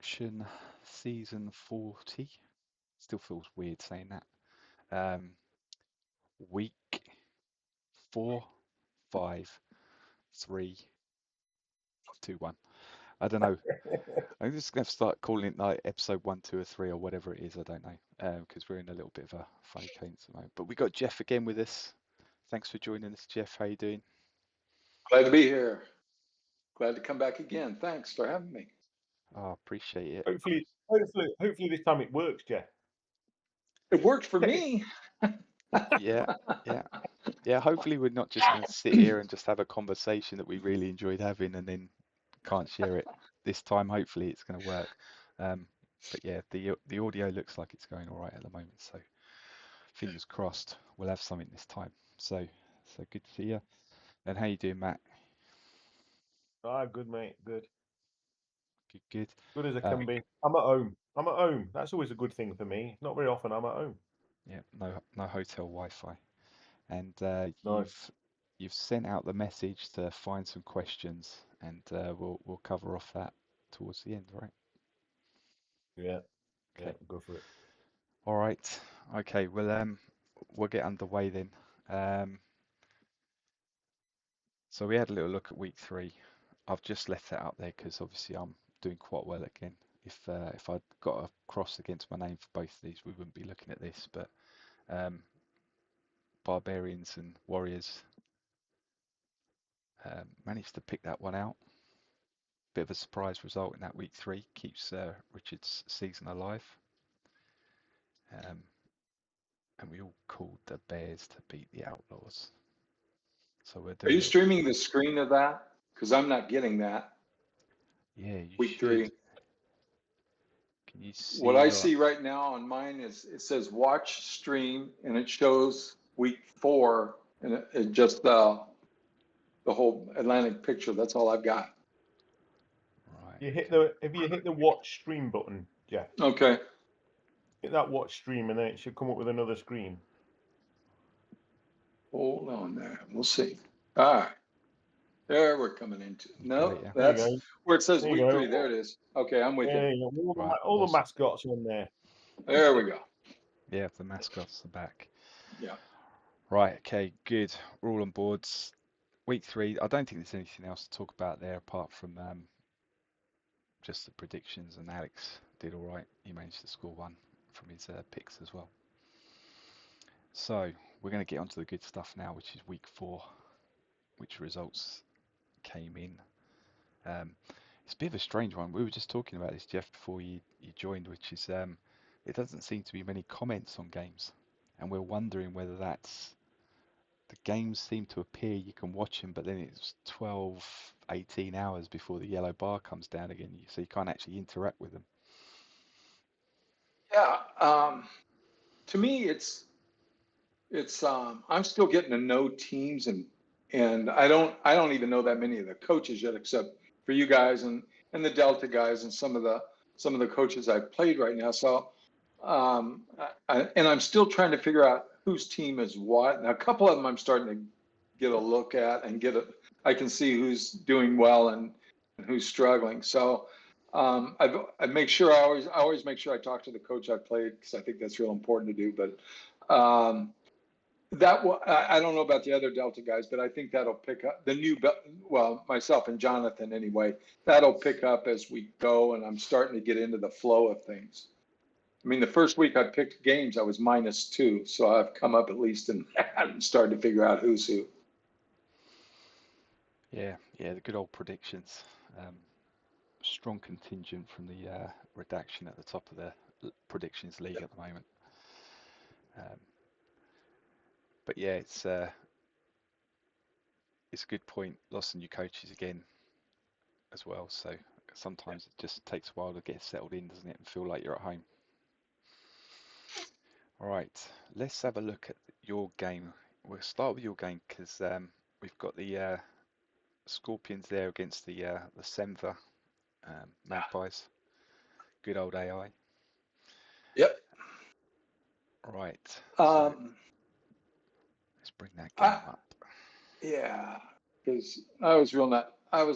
Redaction Season 40. Still feels weird saying that. Um, week 4, 5, 3, 2, 1. I don't know. I'm just going to start calling it like episode 1, 2, or 3, or whatever it is. I don't know. Because we're in a little bit of a funny cadence at the moment. But we got Jeff again with us. Thanks for joining us, Jeff. How you doing? Glad to be here. Glad to come back again. Thanks for having me. Oh, appreciate it. Hopefully this time it works, Jeff. It worked for me. Yeah, yeah. Yeah, hopefully we're not just going to sit here and just have a conversation that we really enjoyed having and then can't share it. This time, hopefully it's going to work. But yeah, the audio looks like it's going all right at the moment, so fingers crossed we'll have something this time. So good to see you. And how you doing, Matt? Good, mate. Good. Good, good. Good as I can be. I'm at home. I'm at home. That's always a good thing for me. Not very often I'm at home. Yeah, no hotel Wi-Fi. And No. you've sent out the message to find some questions, and we'll cover off that towards the end, right? Yeah. Okay. Yeah, go for it. All right. Okay. Well, we'll get underway then. Um, so we had a little look at week 3. I've just left that up there because obviously I'm doing quite well again. If I'd got a cross against my name for both of these, we wouldn't be looking at this. But um, Barbarians and Warriors managed to pick that one out. Bit of a surprise result in that week 3 keeps Richard's season alive. And we all called the Bears to beat the Outlaws. So we're Are doing a you little. streaming the screen of that? Because I'm not getting that. Yeah, you Week should. 3. Can you What see I your? see right now on mine is it says watch stream and it shows week 4 and it just the whole Atlantic picture. That's all I've got. Right. If you hit the watch stream button, Jeff, Okay. hit that watch stream and then it should come up with another screen. Hold on there. We'll see. All right. There we're coming into. You got it, No, yeah. There you that's go. where it says There you week go. 3. There it is. Okay, I'm with you. There you go. Right. All the Awesome. mascots on there. There we go. Yeah, the mascots are back. Yeah. Right. Okay. Good. We're all on boards. Week 3. I don't think there's anything else to talk about there apart from just the predictions. And Alex did all right. He managed to score 1 from his picks as well. So we're going to get onto the good stuff now, which is week 4, which results came in. It's a bit of a strange one. We were just talking about this, Jeff, before you joined, which is it doesn't seem to be many comments on games, and we're wondering whether that's the games seem to appear, you can watch them, but then it's 12, 18 hours before the yellow bar comes down again, so you can't actually interact with them. Yeah. To me, it's I'm still getting to know teams and I don't even know that many of the coaches yet, except for you guys and the Delta guys and some of the coaches I've played right now. So and I'm still trying to figure out whose team is what. And a couple of them I'm starting to get a look at and I can see who's doing well and who's struggling. So I make sure I always make sure I talk to the coach I played because I think that's real important to do. But I don't know about the other Delta guys, but I think that'll pick up the new, well, myself and Jonathan anyway, that'll pick up as we go. And I'm starting to get into the flow of things. I mean, the first week I picked games, I was -2. So I've come up at least in that and started to figure out who's who. Yeah, the good old predictions. Strong contingent from the redaction at the top of the predictions league at the moment. Um, but yeah, it's a good point. Lost some new coaches again as well, so sometimes it just takes a while to get settled in, doesn't it, and feel like you're at home. All right, let's have a look at your game. We'll start with your game because we've got the Scorpions there against the Semver Magpies. Good old AI. Yep. Right. So let's bring that game up. Yeah, because I was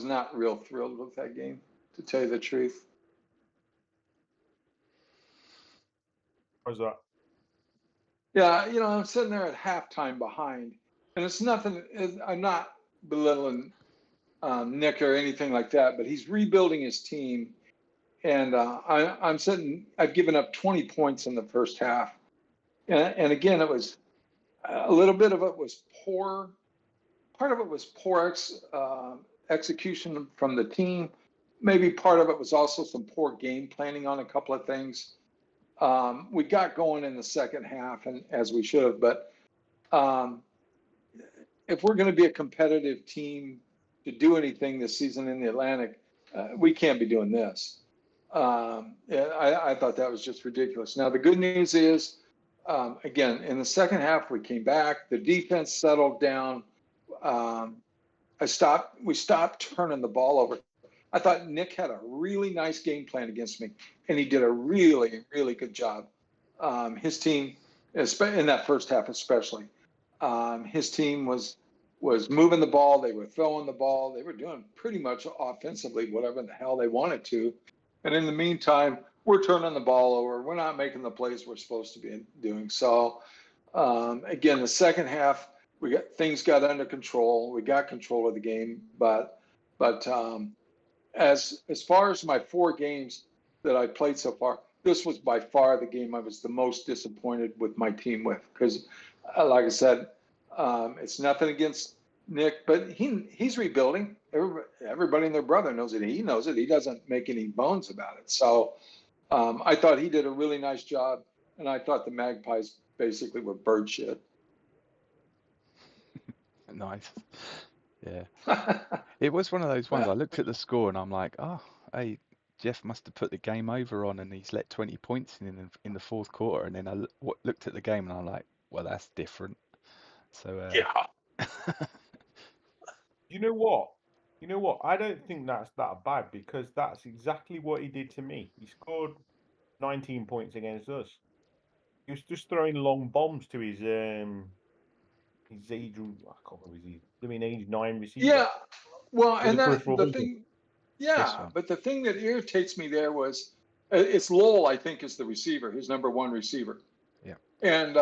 not real thrilled with that game, to tell you the truth. How's that? Yeah, I'm sitting there at halftime behind, and it's nothing. I'm not belittling Nick or anything like that, but he's rebuilding his team, and I'm sitting. I've given up 20 points in the first half, and again, it was a little bit of it was poor. Part of it was poor execution from the team. Maybe part of it was also some poor game planning on a couple of things. We got going in the second half, and as we should have, but if we're going to be a competitive team to do anything this season in the Atlantic, we can't be doing this. I thought that was just ridiculous. Now, the good news is, again, in the second half, we came back. The defense settled down. We stopped turning the ball over. I thought Nick had a really nice game plan against me, and he did a really, really good job. His team, in that first half especially, his team was moving the ball. They were throwing the ball. They were doing pretty much offensively whatever the hell they wanted to. And in the meantime, we're turning the ball over. We're not making the plays we're supposed to be doing. So again, the second half, things got under control. We got control of the game, but as far as my 4 games that I played so far, this was by far the game I was the most disappointed with my team with, because like I said, it's nothing against Nick, but he's rebuilding. Everybody and their brother knows it. He knows it. He doesn't make any bones about it. So I thought he did a really nice job, and I thought the Magpies basically were bird shit. Nice. Yeah. It was one of those ones. I looked at the score and I'm like, oh, hey, Jeff must have put the game over on and he's let 20 points in the fourth quarter. And then I looked at the game and I'm like, well, that's different. So Yeah. You know what? I don't think that's that bad, because that's exactly what he did to me. He scored 19 points against us. He was just throwing long bombs to his age. I can't remember his age 9 receiver. Yeah, well, With and the that peripheral the vision. thing, yeah, but the thing that irritates me there was it's Lowell, I think, is the receiver, his number 1 receiver. Yeah. And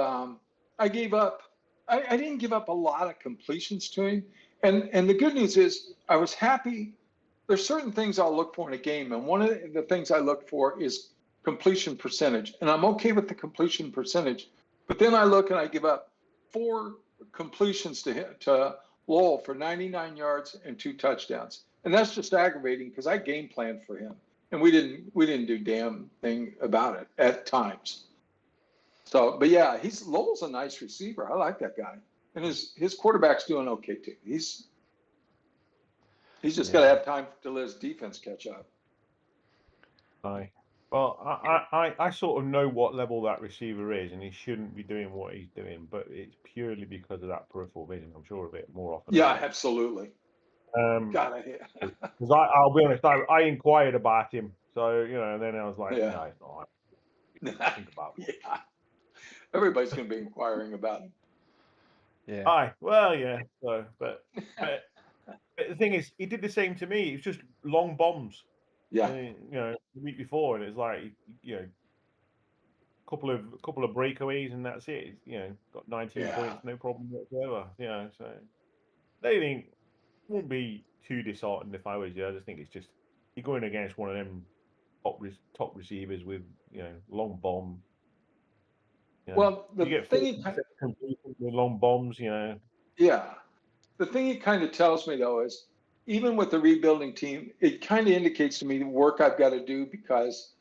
I gave up. I didn't give up a lot of completions to him. And the good news is I was happy. There's certain things I'll look for in a game, and one of the things I look for is completion percentage, and I'm okay with the completion percentage. But then I look and I give up 4 completions to Lowell for 99 yards and 2 touchdowns, and that's just aggravating because I game planned for him, and we didn't do damn thing about it at times. So, but yeah, Lowell's a nice receiver. I like that guy, and his quarterback's doing okay too. He's just got to have time to let his defense catch up. Aye. Well, I sort of know what level that receiver is, and he shouldn't be doing what he's doing, but it's purely because of that peripheral vision. I'm sure of it more often. Yeah, absolutely. God, because I'll be honest, I inquired about him, so and then I was like, yeah. no, it's not. Think about it. Yeah, everybody's going to be inquiring about him. Yeah. Aye, well, yeah. So, but the thing is, he did the same to me. It was just long bombs. Yeah. The week before, and it's like couple of breakaways, and that's it. Got 19 points, no problem whatsoever. So they think won't be too disheartened if I was you. I just think it's just you're going against one of them top receivers with long bomb. Well, the you get thing with long bombs, Yeah, the thing it kind of tells me though is even with the rebuilding team, it kind of indicates to me the work I've got to do, because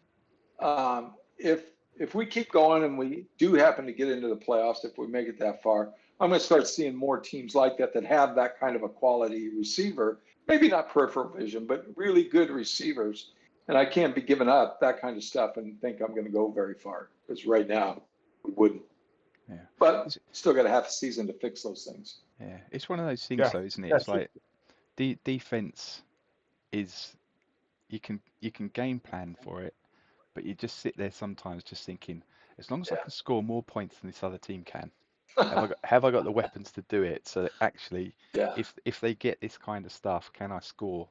if we keep going and we do happen to get into the playoffs, if we make it that far, I'm going to start seeing more teams like that have that kind of a quality receiver. Maybe not peripheral vision, but really good receivers. And I can't be giving up that kind of stuff and think I'm going to go very far, because right now we wouldn't. Yeah. But still got to have a season to fix those things. Yeah. It's one of those things though, isn't it? It's like defense is you can game plan for it, but you just sit there sometimes just thinking, as long as I can score more points than this other team can, have I got the weapons to do it? So that actually, if they get this kind of stuff, can I score,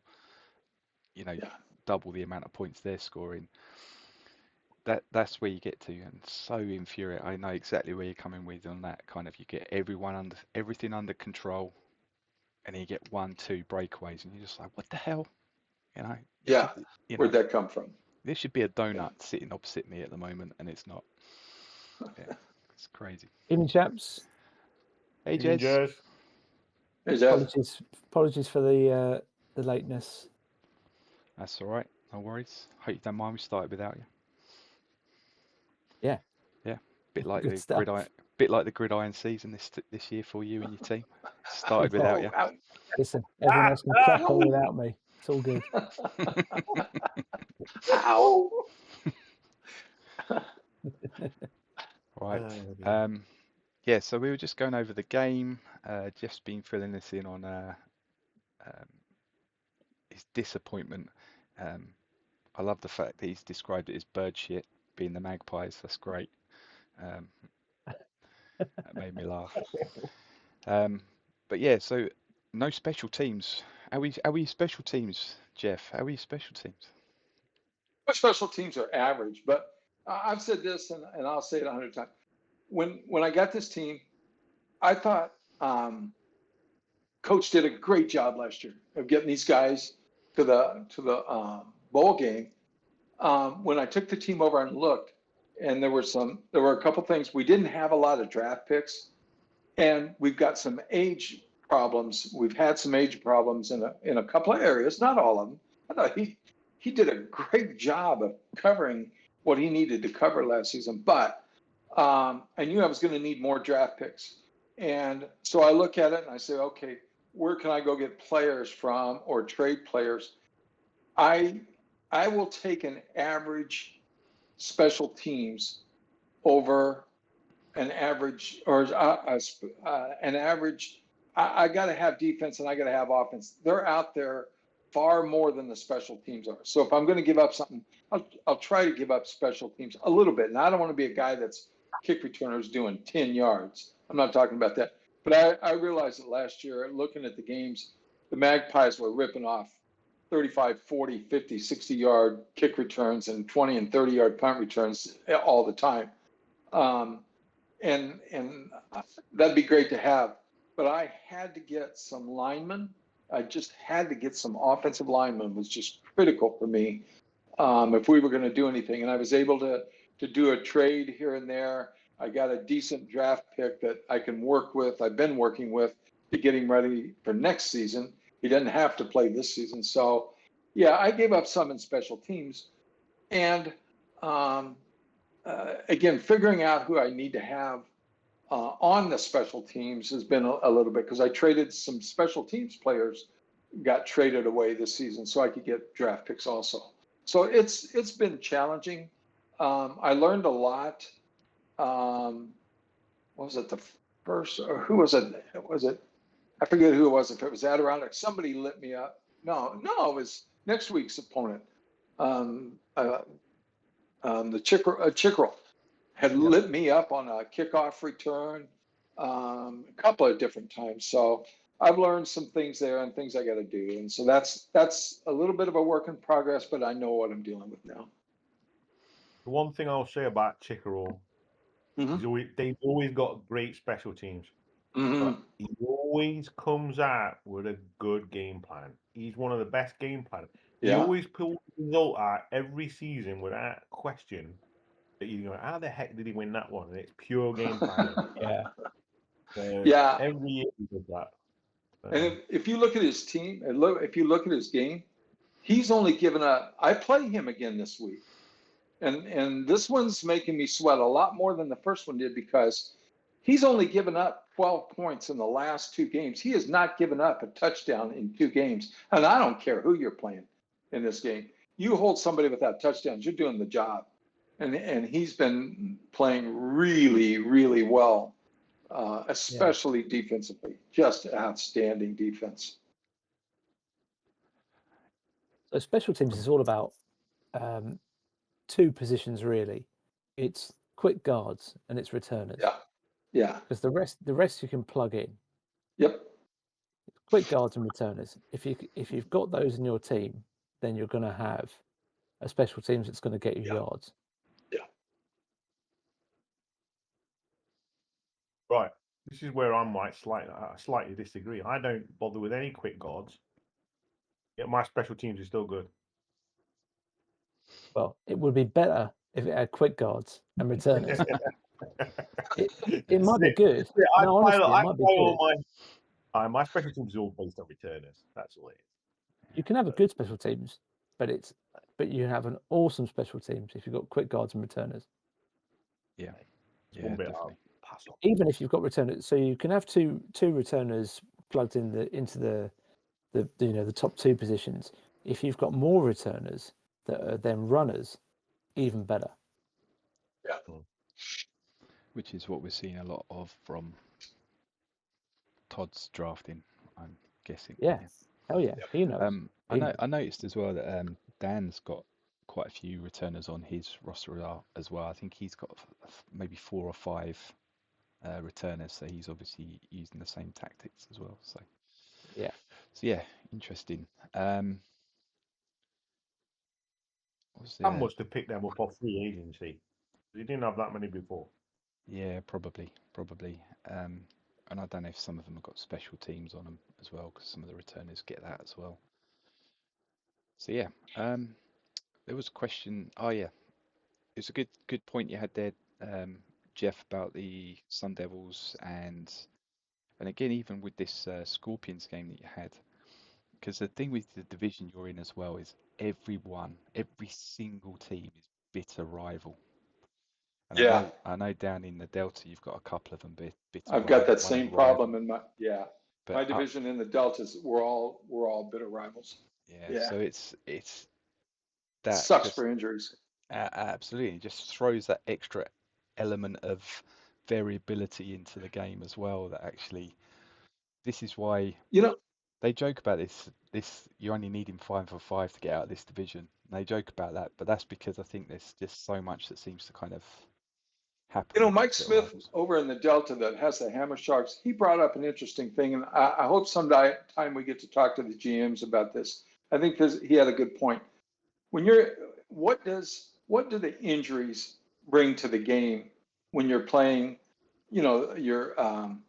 double the amount of points they're scoring? that's where you get to, and so infuriating. I know exactly where you're coming with on that kind of. You get everything under control, and then you get 1, 2 breakaways, and you're just like, what the hell? You know, Yeah. you Where'd know, that come from? there should be a Yeah. donut sitting opposite me at the moment, and it's not. Yeah, it's crazy. Evening, chaps. Hey, Even Jez. Jez. Hey, Jeff. Apologies for the lateness. That's all right. No worries. Hope you don't mind. We started without you. Yeah. Yeah. Bit like Good the stuff. gridiron season this year for you and your team. Started without you. Ouch. Listen, everyone else can crack on without me. It's all good. Ow. Right. Oh, dear. Yeah, so we were just going over the game. Jeff's been filling us in on his disappointment. I love the fact that he's described it as bird shit, being the Magpies. That's great. That made me laugh. But yeah, so no special teams. How are you special teams, Jeff? How are you special teams? Our special teams are average, but I've said this, and I'll say it 100 times. When I got this team, I thought Coach did a great job last year of getting these guys to the bowl game. When I took the team over and looked, and there were a couple things. We didn't have a lot of draft picks, and we've got some age problems. We've had some age problems in a couple of areas, not all of them. I thought he did a great job of covering what he needed to cover last season, but I knew I was going to need more draft picks. And so I look at it and I say, okay, where can I go get players from or trade players? I will take an average special teams over an average or an average. I got to have defense and I got to have offense. They're out there far more than the special teams are. So if I'm going to give up something, I'll try to give up special teams a little bit. And I don't want to be a guy that's kick returners doing 10 yards. I'm not talking about that. But I realized that last year, looking at the games, the Magpies were ripping off 35, 40, 50, 60-yard kick returns and 20 and 30-yard punt returns all the time. And that'd be great to have. But I had to get some linemen. I just had to get some offensive linemen. Was just critical for me if we were going to do anything. And I was able to do a trade here and there. I got a decent draft pick that I can work with. I've been working with to get him ready for next season. He doesn't have to play this season. So, yeah, I gave up some in special teams. And again, figuring out who I need to have on the special teams has been a little bit, because I traded some special teams players, got traded away this season so I could get draft picks also. So it's been challenging. I learned a lot. What was it, the first, or who was it? Was it? I forget who it was. If it was Adirondack, somebody lit me up. No, it was next week's opponent. The Chickerel had lit me up on a kickoff return a couple of different times. So I've learned some things there and things I got to do. And so that's a little bit of a work in progress, but I know what I'm dealing with now. The one thing I'll say about Chickerel is they've always got great special teams. But he always comes out with a good game plan. He's one of the best game planners. He always pulls the result out every season without question. That you go, how the heck did he win that one? And it's pure game planning. Every year he does that. And if you look at his team, and if you look at his game, he's only given up. I play him again this week, and this one's making me sweat a lot more than the first one did, because he's only given up 12 points in the last 2 games. He has not given up a touchdown in 2 games. And I don't care who you're playing in this game. You hold somebody without touchdowns, you're doing the job. And he's been playing really, really well, especially defensively. Just outstanding defense. So special teams is all about 2 positions, really. It's quick guards and it's returners. Yeah. Because the rest you can plug in. Yep. Quick guards and returners. If you've got those in your team, then you're going to have a special teams that's going to get you yards. Yeah. Right. This is where I might slightly disagree. I don't bother with any quick guards. Yet my special teams are still good. Well, it would be better if it had quick guards and returners. It might be good. Yeah, No, honestly, it might be good. My special teams are all based on returners. That's all it is. You can have a good special teams, but you have an awesome special teams if you've got quick guards and returners. Yeah, It's one bit definitely. I'll pass on. Even if you've got returners, so you can have two returners plugged into the top two positions. If you've got more returners that are then runners, even better. Yeah. Which is what we're seeing a lot of from Todd's drafting, I'm guessing. Yeah. Hell yeah, he knows. I noticed as well that Dan's got quite a few returners on his roster as well. I think he's got maybe 4 or 5 returners, so he's obviously using the same tactics as well. So yeah, interesting. Sam must have picked them up off free agency. He didn't have that many before. Yeah, probably. And I don't know if some of them have got special teams on them as well, because some of the returners get that as well. So yeah, there was a question. Oh yeah, it's a good point you had there, Jeff, about the Sun Devils and again, even with this Scorpions game that you had, because the thing with the division you're in as well is every single team is bitter rival. And Yeah. I know down in the Delta you've got a couple of them bitter. I've got that same problem in my division in the Deltas. We're all bitter rivals. Yeah. So it's that sucks for injuries. Absolutely, it just throws that extra element of variability into the game as well. That actually, this is why they joke about this. You're only needing 5 for 5 to get out of this division. And they joke about that, but that's because I think there's just so much that seems to kind of happen. Mike Smith over in the Delta that has the Hammer Sharks, he brought up an interesting thing, and I hope sometime we get to talk to the GMs about this. I think he had a good point. When what do the injuries bring to the game when you're playing, your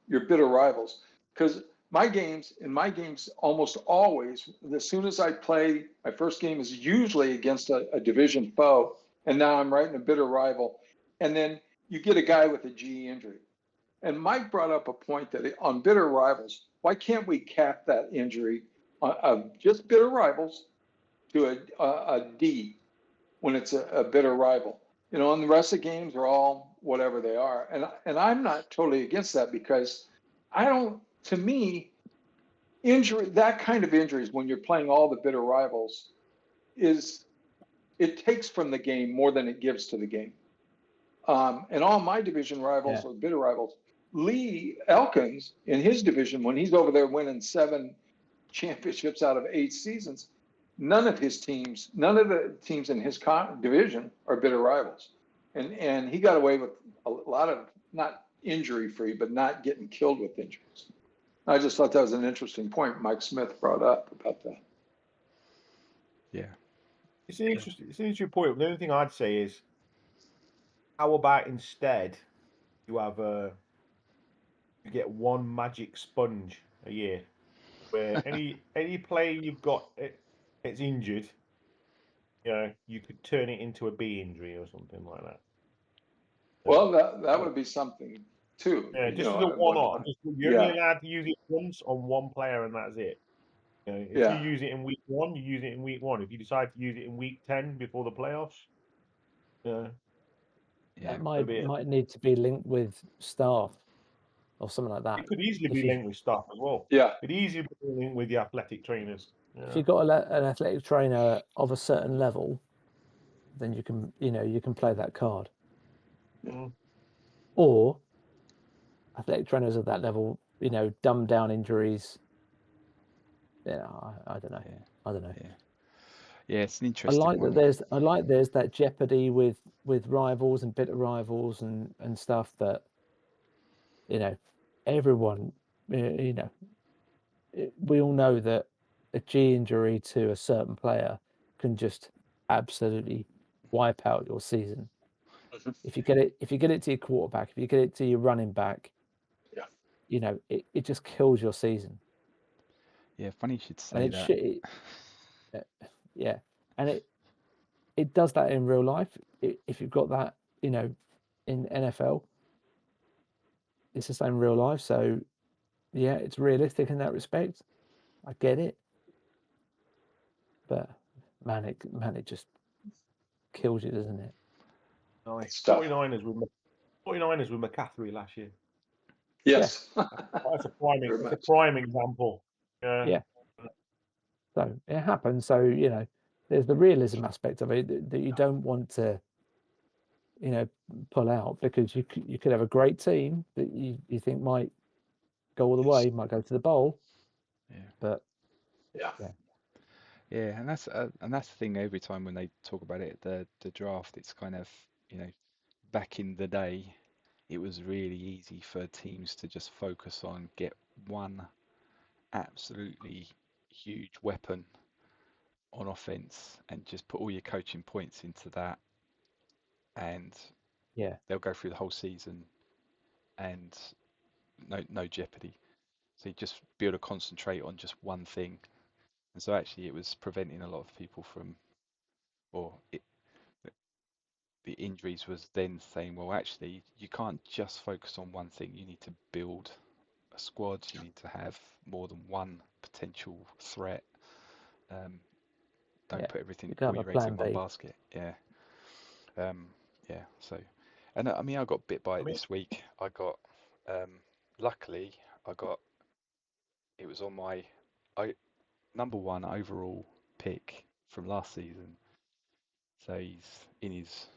bitter rivals? Because my games almost always, as soon as I play, my first game is usually against a division foe, and now I'm right in a bitter rival, and then you get a guy with a GE injury. And Mike brought up a point that on bitter rivals, why can't we cap that injury of just bitter rivals to a D when it's a bitter rival? And the rest of the games are all whatever they are. And I'm not totally against that, because to me, that kind of injuries when you're playing all the bitter rivals it takes from the game more than it gives to the game. And all my division rivals or bitter rivals, Lee Elkins in his division, when he's over there winning 7 championships out of 8 seasons, none of the teams in his division are bitter rivals. And he got away with a lot of, not injury free, but not getting killed with injuries. I just thought that was an interesting point Mike Smith brought up about that. Yeah. It's an interesting point. The only thing I'd say is, how about instead you get one magic sponge a year, where any player you've got it's injured, you could turn it into a B injury or something like that. Well, that would be something too. Yeah, just as a one-off. You're only allowed to use it once on one player, and that's it. If you use it in week 1, you use it in week 1. If you decide to use it in week 10 before the playoffs, that might need to be linked with staff or something like that. It could easily be linked with staff as well. Yeah, it could easily be linked with the athletic trainers. If you've got an athletic trainer of a certain level, then you can play that card. Or athletic trainers of that level, dumb down injuries. Yeah, I don't know. I don't know. Yeah, it's an interesting one. I like there's that jeopardy with rivals and bitter rivals and stuff that everyone we all know that a G injury to a certain player can just absolutely wipe out your season. If you get it to your quarterback, if you get it to your running back, you know, it just kills your season. Yeah, funny you should And say it that. should, yeah, and it does that in real life. If you've got that, you know, in NFL, it's the same in real life. So yeah, it's realistic in that respect. I get it, but man, it just kills you, doesn't it? Nice. It's tough. 49ers with McCaffrey last year. Yes. That's a prime. Very That's a much. prime example. Yeah. So it happens. So you know, there's the realism aspect of it that you don't want to, you know, pull out, because you could have a great team that you think might go all the way, might go to the bowl, Yeah. but Yeah. Yeah, and that's the thing. Every time when they talk about it, the draft, it's kind of, you know, back in the day, it was really easy for teams to just focus on get one absolutely huge weapon on offense and just put all your coaching points into that, and yeah, they'll go through the whole season and no jeopardy. So you just be able to concentrate on just one thing. And so actually it was preventing a lot of people from, or the injuries was then saying, well, actually you can't just focus on one thing. You need to build a squad. You need to have more than one potential threat. Don't yeah. put everything, You can all have a your eggs plan in one B. basket. Yeah. Yeah. So, and I mean, I got bit by I it mean, this week. I got, luckily, it was on my #1 overall pick from last season. So he's in his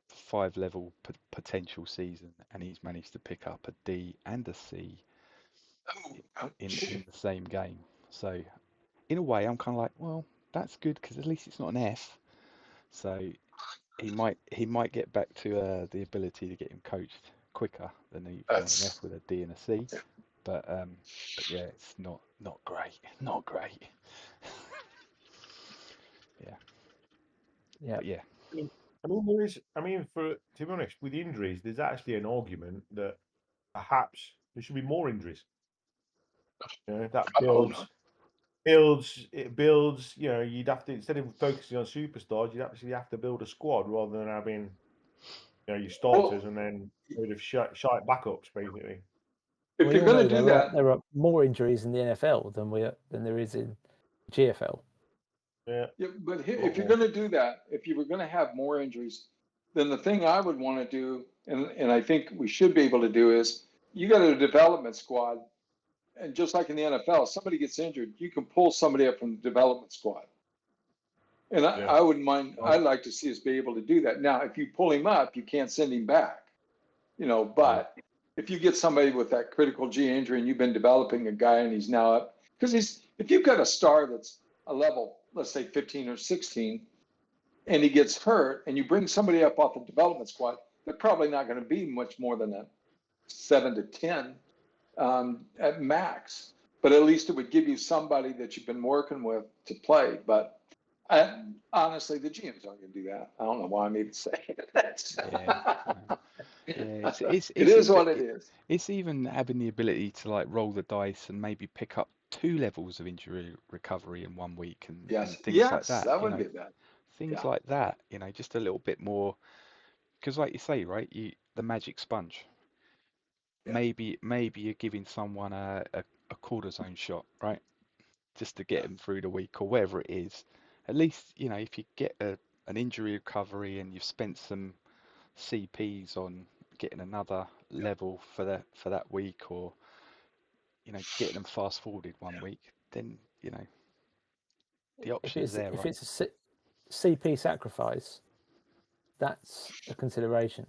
5 level potential season, and he's managed to pick up a D and a C in the same game. So in a way, I'm kind of like, well, that's good because at least it's not an F. So he might get back to the ability to get him coached quicker than an F with a D and a C. But yeah, it's not great, not great. Yeah, Yeah, but yeah, I mean, there is. I mean, to be honest, with injuries, there's actually an argument that perhaps there should be more injuries. You know, that I hope not. builds. You know, you'd have to, instead of focusing on superstars, you'd actually have to build a squad rather than having, you know, your starters Well, and then sort of shite backups basically. if we you're all going know to do that, there are more injuries in the NFL than there is in GFL. Yeah. yeah, but A lot if you're more. going to do that, if you were going to have more injuries, then the thing I would want to do, and I think we should be able to do, is you got a development squad, and just like in the NFL, somebody gets injured, you can pull somebody up from the development squad. And Yeah. I wouldn't mind. I'd like to see us be able to do that. Now, if you pull him up, you can't send him back, you know. But if you get somebody with that critical G injury and you've been developing a guy and he's now up, because if you've got a star that's a level, let's say 15 or 16, and he gets hurt, and you bring somebody up off the development squad, they're probably not going to be much more than a 7 to 10 at max. But at least it would give you somebody that you've been working with to play. But honestly, the GMs aren't going to do that. I don't know why I'm even saying it. yeah, yeah. It is what it is. It's even having the ability to like roll the dice and maybe pick up 2 levels of injury recovery in 1 week and things like Yes, that. that You would know, be bad. things Yeah, like that. You know, just a little bit more. Because like you say, right, the magic sponge. yeah, Maybe you're giving someone a cortisone shot, right? Just to get yeah, them through the week or whatever it is. At least, you know, if you get an injury recovery and you've spent some CPs on getting another yeah, level for that week, or you know, getting them fast forwarded yeah. 1 week, then you know the option's there, If right? it's a CP sacrifice, that's a consideration.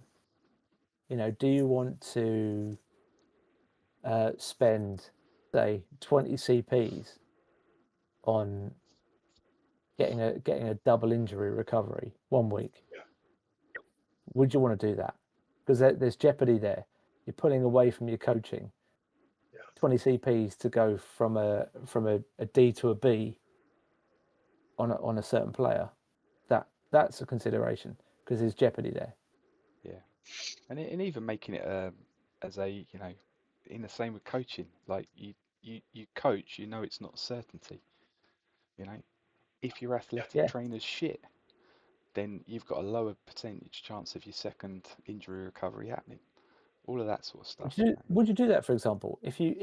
You know, do you want to spend, say, 20 CPs on getting a double injury recovery 1 week? Yeah. Would you want to do that? Because there's jeopardy there. You're pulling away from your coaching. 20 CPs to go from a D to a B on a certain player. That's a consideration because there's jeopardy there. Yeah, and even making it as a, you know, in the same with coaching. Like you coach, you know it's not certainty. You know, if your athletic Yeah. trainer's shit, then you've got a lower percentage chance of your second injury recovery happening. All of that sort of stuff. Would you do that, for example, if your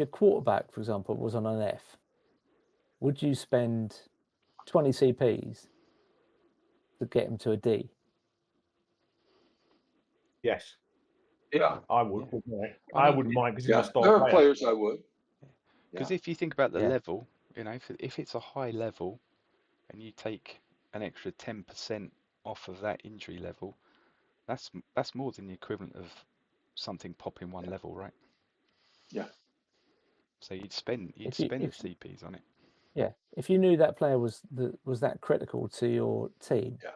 quarterback, for example, was on an F, would you spend 20 CPs to get him to a D? Yes, Yeah. I would. Yeah. Wouldn't I? I I mean, wouldn't mind because he's Yeah. my star There are player. players I would. because Yeah. if you think about the Yeah. level, you know, if it's a high level and you take an extra 10% off of that injury level, that's more than the equivalent of something popping one level, right? Yeah. So you'd spend the If CPs on it. yeah, if you knew that player was that critical to your team, Yeah.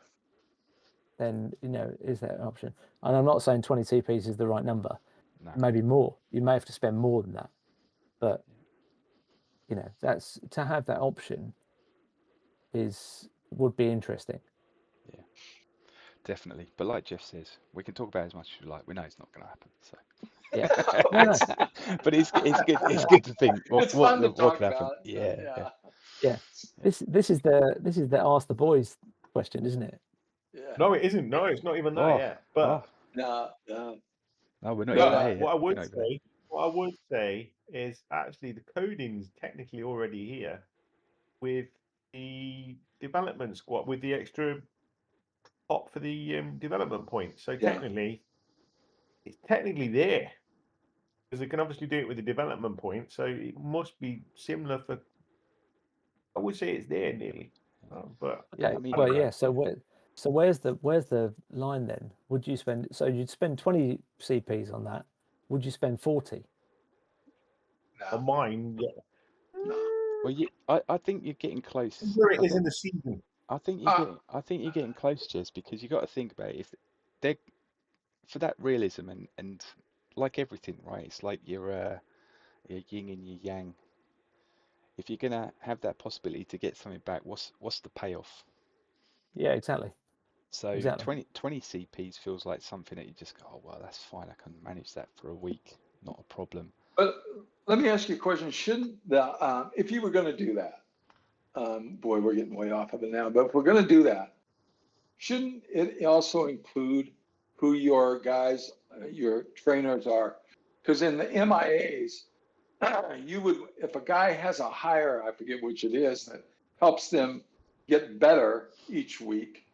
then is that an option? And I'm not saying 20 CPs is the right number. No. Maybe more. You may have to spend more than that, but that's to have that option would be interesting. Yeah, definitely. But like Jeff says, we can talk about it as much as we like. We know it's not going to happen. So. Yeah. No. But it's good to think It's fun to what talk could happen. about. Yeah. Yeah. This is the ask the boys question, isn't it? Yeah. No, it isn't. No, it's not even that Oh, yet. But No. no, we're not But, even there yet. what I We're would not even there. say, is actually the coding's technically already here with the development squad, with the extra pot for the development points. So Yeah. technically, it's technically there because they can obviously do it with the development point. So it must be similar for. I would say it's there nearly, but Okay. I mean, Well, yeah. So where's the line then? Would you spend? So you'd spend 20 CPs on that. Would you spend 40? on mine, yeah. No. well, I think you're getting close. Where it I is in think the season. I think you're getting close, Jez, because you got to think about it. If they're for that realism and like everything, right? It's like your yin and your yang. If you're gonna have that possibility to get something back, what's the payoff? Yeah, exactly. So Exactly. 20 CPs feels like something that you just go, oh well, that's fine. I can manage that for a week, not a problem. But let me ask you a question. Shouldn't if you were going to do that, boy, we're getting way off of it now, but if we're going to do that, shouldn't it also include who your guys, your trainers are? Because in the MIAs, you would, if a guy has a hire, I forget which it is, that helps them get better each week,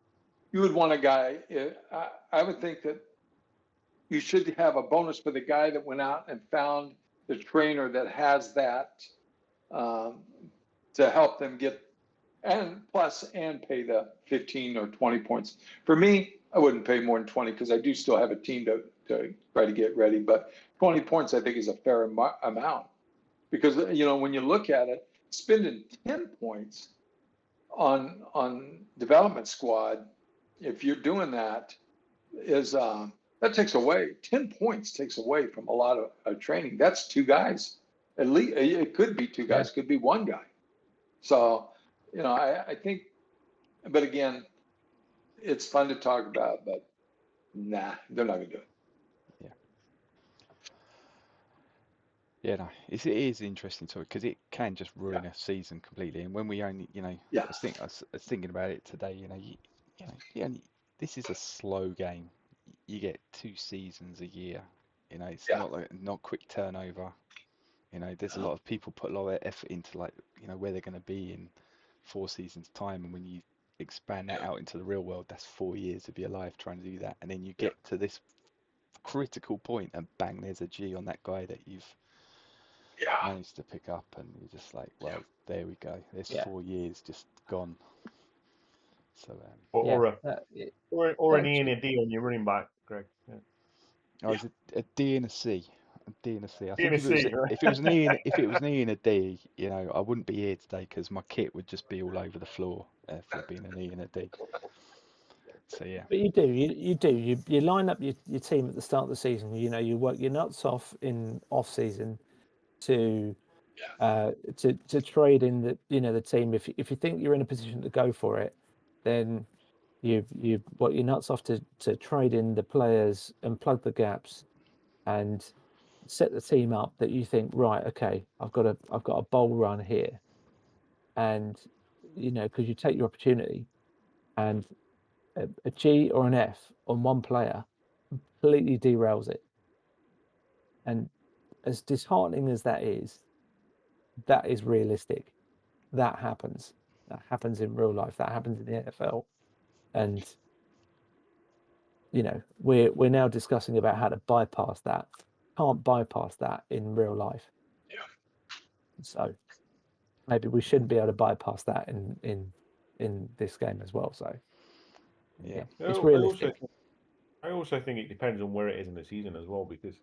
you would want a guy, I would think that you should have a bonus for the guy that went out and found the trainer that has that to help them get and pay the 15 or 20 points. For me, I wouldn't pay more than 20 because I do still have a team to try to get ready. But 20 points, I think, is a fair amount because when you look at it, spending 10 points on development squad, if you're doing that, is that takes away 10 points takes away from a lot of training. That's two guys. At least it could be two guys, could be one guy. So, I think, but again, it's fun to talk about, but nah, they're not gonna do it. Yeah. Yeah, no, it is interesting to it because it can just ruin a season completely. And when we only, I was thinking about it today. This is a slow game. You get 2 seasons a year. It's not quick turnover. There's a lot of people put a lot of effort into where they're going to be in 4 seasons time, and when you expand that out into the real world, that's 4 years of your life trying to do that, and then you get to this critical point, and bang, there's a G on that guy that you've managed to pick up, and you're just like, well, there we go. There's 4 years just gone. So or an E and a D on your running back, Greg. Yeah. I was a D and a C. A D and a C. I D think and a C, right? if it was an E and if it was an E and a D, I wouldn't be here today because my kit would just be all over the floor if it'd been an E and a D. So yeah. But you do. You line up your team at the start of the season. You work your nuts off in off season to trade in the team. If you think you're in a position to go for it, then you work your nuts off to trade in the players and plug the gaps and set the team up that you think, right, okay, I've got a bowl run here, and because you take your opportunity, and a G or an F on one player completely derails it. And as disheartening as that is realistic. That happens. That happens in real life. That happens in the NFL. And we're now discussing about how to bypass that. Can't bypass that in real life. Yeah. So maybe we shouldn't be able to bypass that in this game as well. So Yeah. it's realistic. I also think it depends on where it is in the season as well, because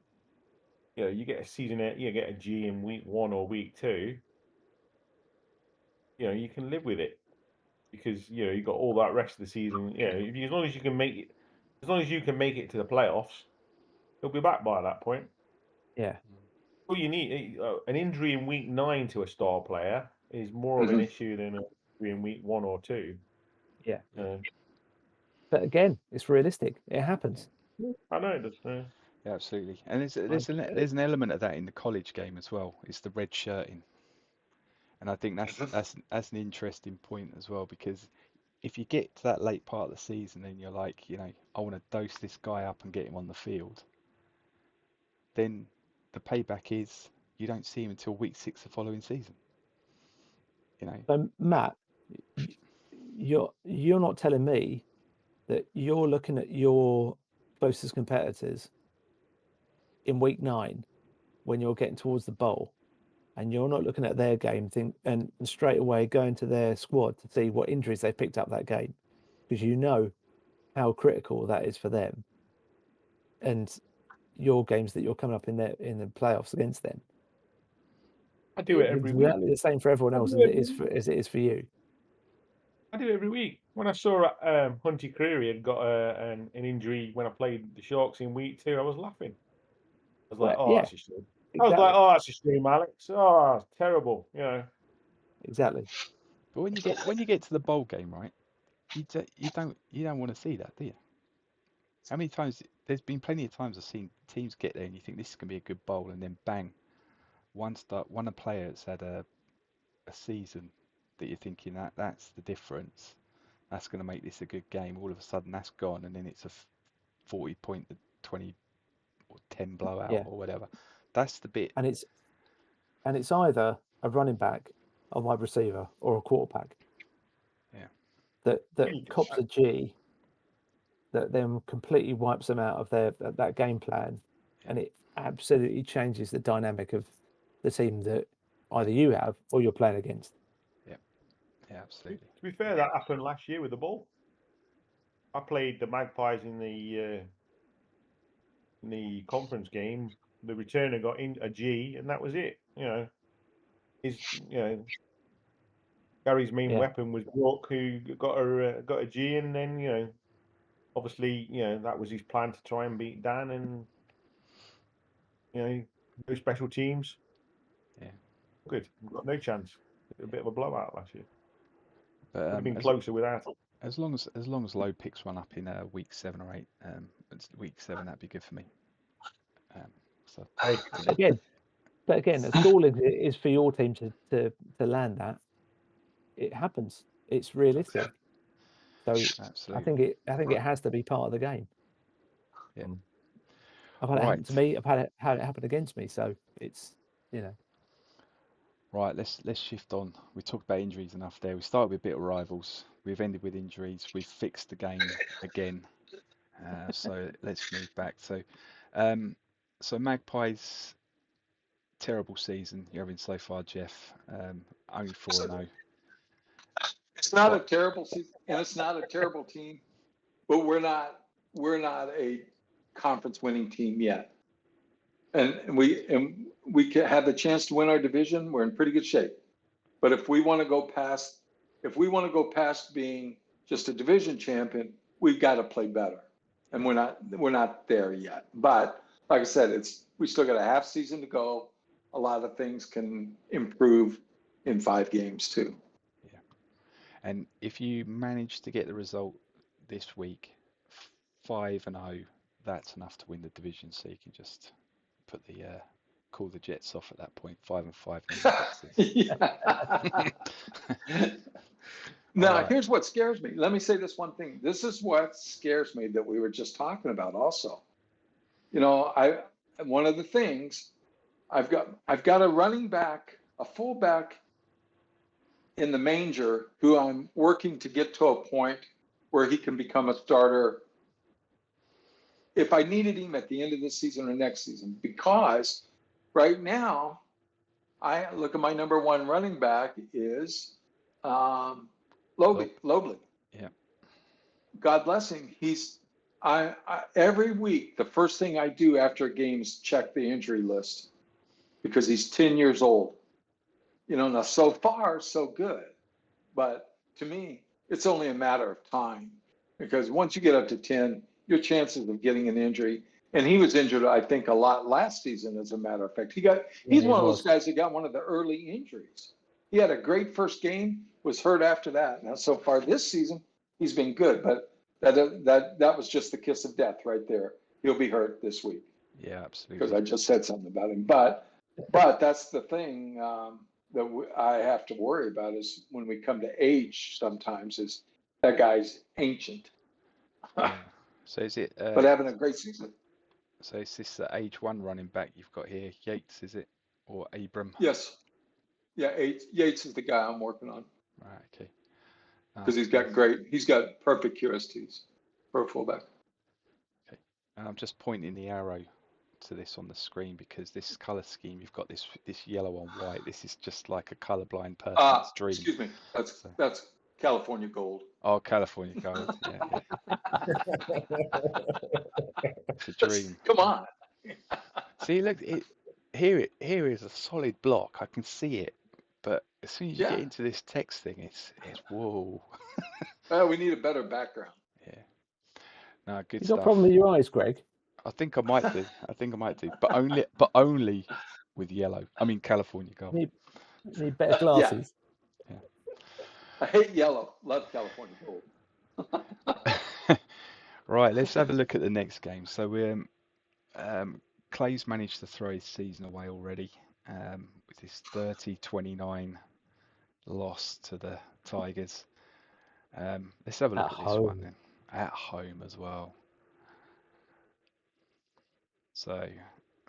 you get a season, you get a G in week 1 or week 2. You can live with it because you got all that rest of the season. As long as you can make it to the playoffs, he'll be back by that point. Yeah. All you need, an injury in week 9 to a star player is more of an issue than an injury in week 1 or 2. Yeah. But again, it's realistic. It happens. I know it does. Yeah, absolutely. And there's an element of that in the college game as well. It's the red shirting, and I think that's an interesting point as well, because if you get to that late part of the season and you're like, I want to dose this guy up and get him on the field, then the payback is you don't see him until week 6 the following season. So Matt, you're not telling me that you're looking at your closest competitors in week 9 when you're getting towards the bowl, and you're not looking at their game and straight away going to their squad to see what injuries they picked up that game, because you know how critical that is for them and your games that you're coming up in the playoffs against them. I do it every week. Exactly the same for everyone else as it is for you. I do it every week. When I saw Hunty Creary had got an injury when I played the Sharks in week 2, I was laughing. I was like, "Oh, that's a shame." Exactly. I was like, "Oh, that's a shame, Alex. Oh, it's terrible." Exactly. But when you get to the bowl game, right? You don't want to see that, do you? How many times? There's been plenty of times I've seen teams get there and you think this is going to be a good bowl, and then bang, one player that's had a season that you're thinking that's the difference. That's going to make this a good game. All of a sudden, that's gone, and then it's a 40 point, 20 or 10 blowout or whatever. That's the bit. And it's either a running back, a wide receiver, or a quarterback. Yeah. That cops a G, that then completely wipes them out of that game plan, and it absolutely changes the dynamic of the team that either you have or you're playing against. Yeah, absolutely. To be fair, that happened last year with the ball. I played the Magpies in the conference game. The returner got in a G, and that was it. Gary's main weapon was Brooke, who got a G, and then obviously that was his plan to try and beat Dan, and no special teams. Yeah. Good. We've got no chance. A bit of a blowout last year. But Would have been closer without it. As long as Low picks one up in week 7 or 8, week 7, that'd be good for me. So again, as galling it is for your team to land that, it happens. It's realistic. So absolutely. I think it has to be part of the game. Yeah. I've had it happen to me. I've had it happen against me. So it's Right, let's shift on. We talked about injuries enough there. We started with a bit of rivals. We've ended with injuries. We've fixed the game again. So let's move back. So Magpies, terrible season you're having so far, Jeff. Only 4-0. It's not a terrible season, and it's not a terrible team, but we're not a conference winning team yet. And we can have the chance to win our division. We're in pretty good shape. But if we want to go past being just a division champion, we've got to play better. And we're not there yet. But like I said, we still got a half season to go. A lot of things can improve in 5 games too. Yeah. And if you manage to get the result this week, 5-0, that's enough to win the division. So you can just put the call the Jets off at that point. 5-5 in the boxes. Now, Alright. here's what scares me. Let me say this one thing. This is what scares me that we were just talking about also. You know, one of the things I've got a running back, a fullback in the manger who I'm working to get to a point where he can become a starter if I needed him at the end of this season or next season. Because right now, I look at my number one running back is Lobley. Yeah. God bless him. I every week, the first thing I do after a game is check the injury list because he's 10 years old. You know, now so far, so good. But to me, it's only a matter of time because once you get up to 10, your chances of getting an injury, and he was injured, I think, a lot last season, as a matter of fact. He's one of those guys that got one of the early injuries. He had a great first game, was hurt after that. Now, so far this season, he's been good, but that was just the kiss of death right there. He'll be hurt this week. Yeah, absolutely. Because I just said something about him. But that's the thing that I have to worry about is when we come to age sometimes is that guy's ancient. Yeah. So is it? But having a great season. So is this the age one running back you've got here? Yates, is it? Or Abram? Yes. Yeah, Yates is the guy I'm working on. Right, okay. Because he's got perfect QSTs for a fullback. Okay. And I'm just pointing the arrow to this on the screen because this color scheme, you've got this yellow on white. This is just like a colorblind person's dream. Excuse me. That's California gold. Oh, California gold. Yeah. It's a dream. Come on. See, look, here is a solid block. I can see it, but as soon as you get into this text thing, it's whoa. We need a better background. Yeah. No, good You stuff. got a problem with your eyes, Greg? I think I might do. But only with yellow. I mean California gold. Need better glasses. Yeah. I hate yellow. Love California gold. Right, let's have a look at the next game. So we're Clay's managed to throw his season away already with his 30-29 loss to the Tigers. Let's have a look at this one then. At home as well. So,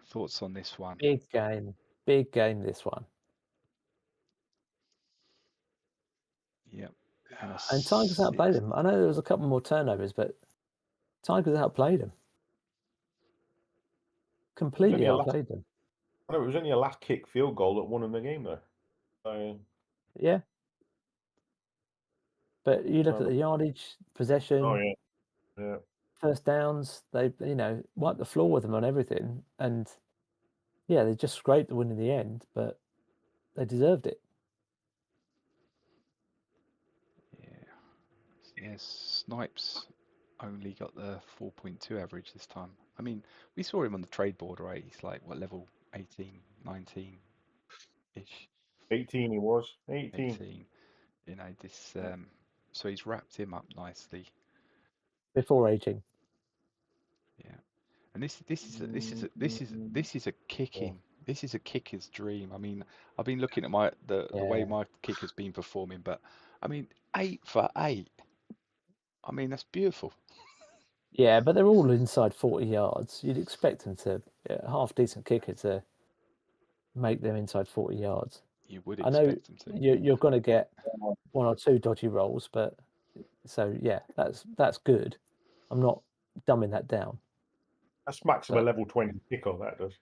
thoughts on this one? Big game this one. Yep. And Tigers outplayed him. I know there was a couple more turnovers, but Tigers outplayed him. Completely outplayed them. I know it was only a last kick field goal that won them the game, though. So, yeah. But you look at the yardage, possession, first downs. They, wiped the floor with them on everything, and yeah, they just scraped the win in the end, but they deserved it. Yes, Snipes only got the 4.2 average this time. I mean, we saw him on the trade board, right? He's like, what, level 18, 19-ish? 18 he was. 18. You know, this, so he's wrapped him up nicely. Before aging. Yeah. And this is a kicking. This is a kicker's dream. I mean, I've been looking at the way my kicker's been performing, but I mean, 8 for 8. I mean, that's beautiful. Yeah, but they're all inside 40 yards. You'd expect them to, a half-decent kicker to make them inside 40 yards. You would expect them to. You're going to get one or two dodgy rolls, but so, yeah, that's good. I'm not dumbing that down. That smacks of a level 20 kicker, that does.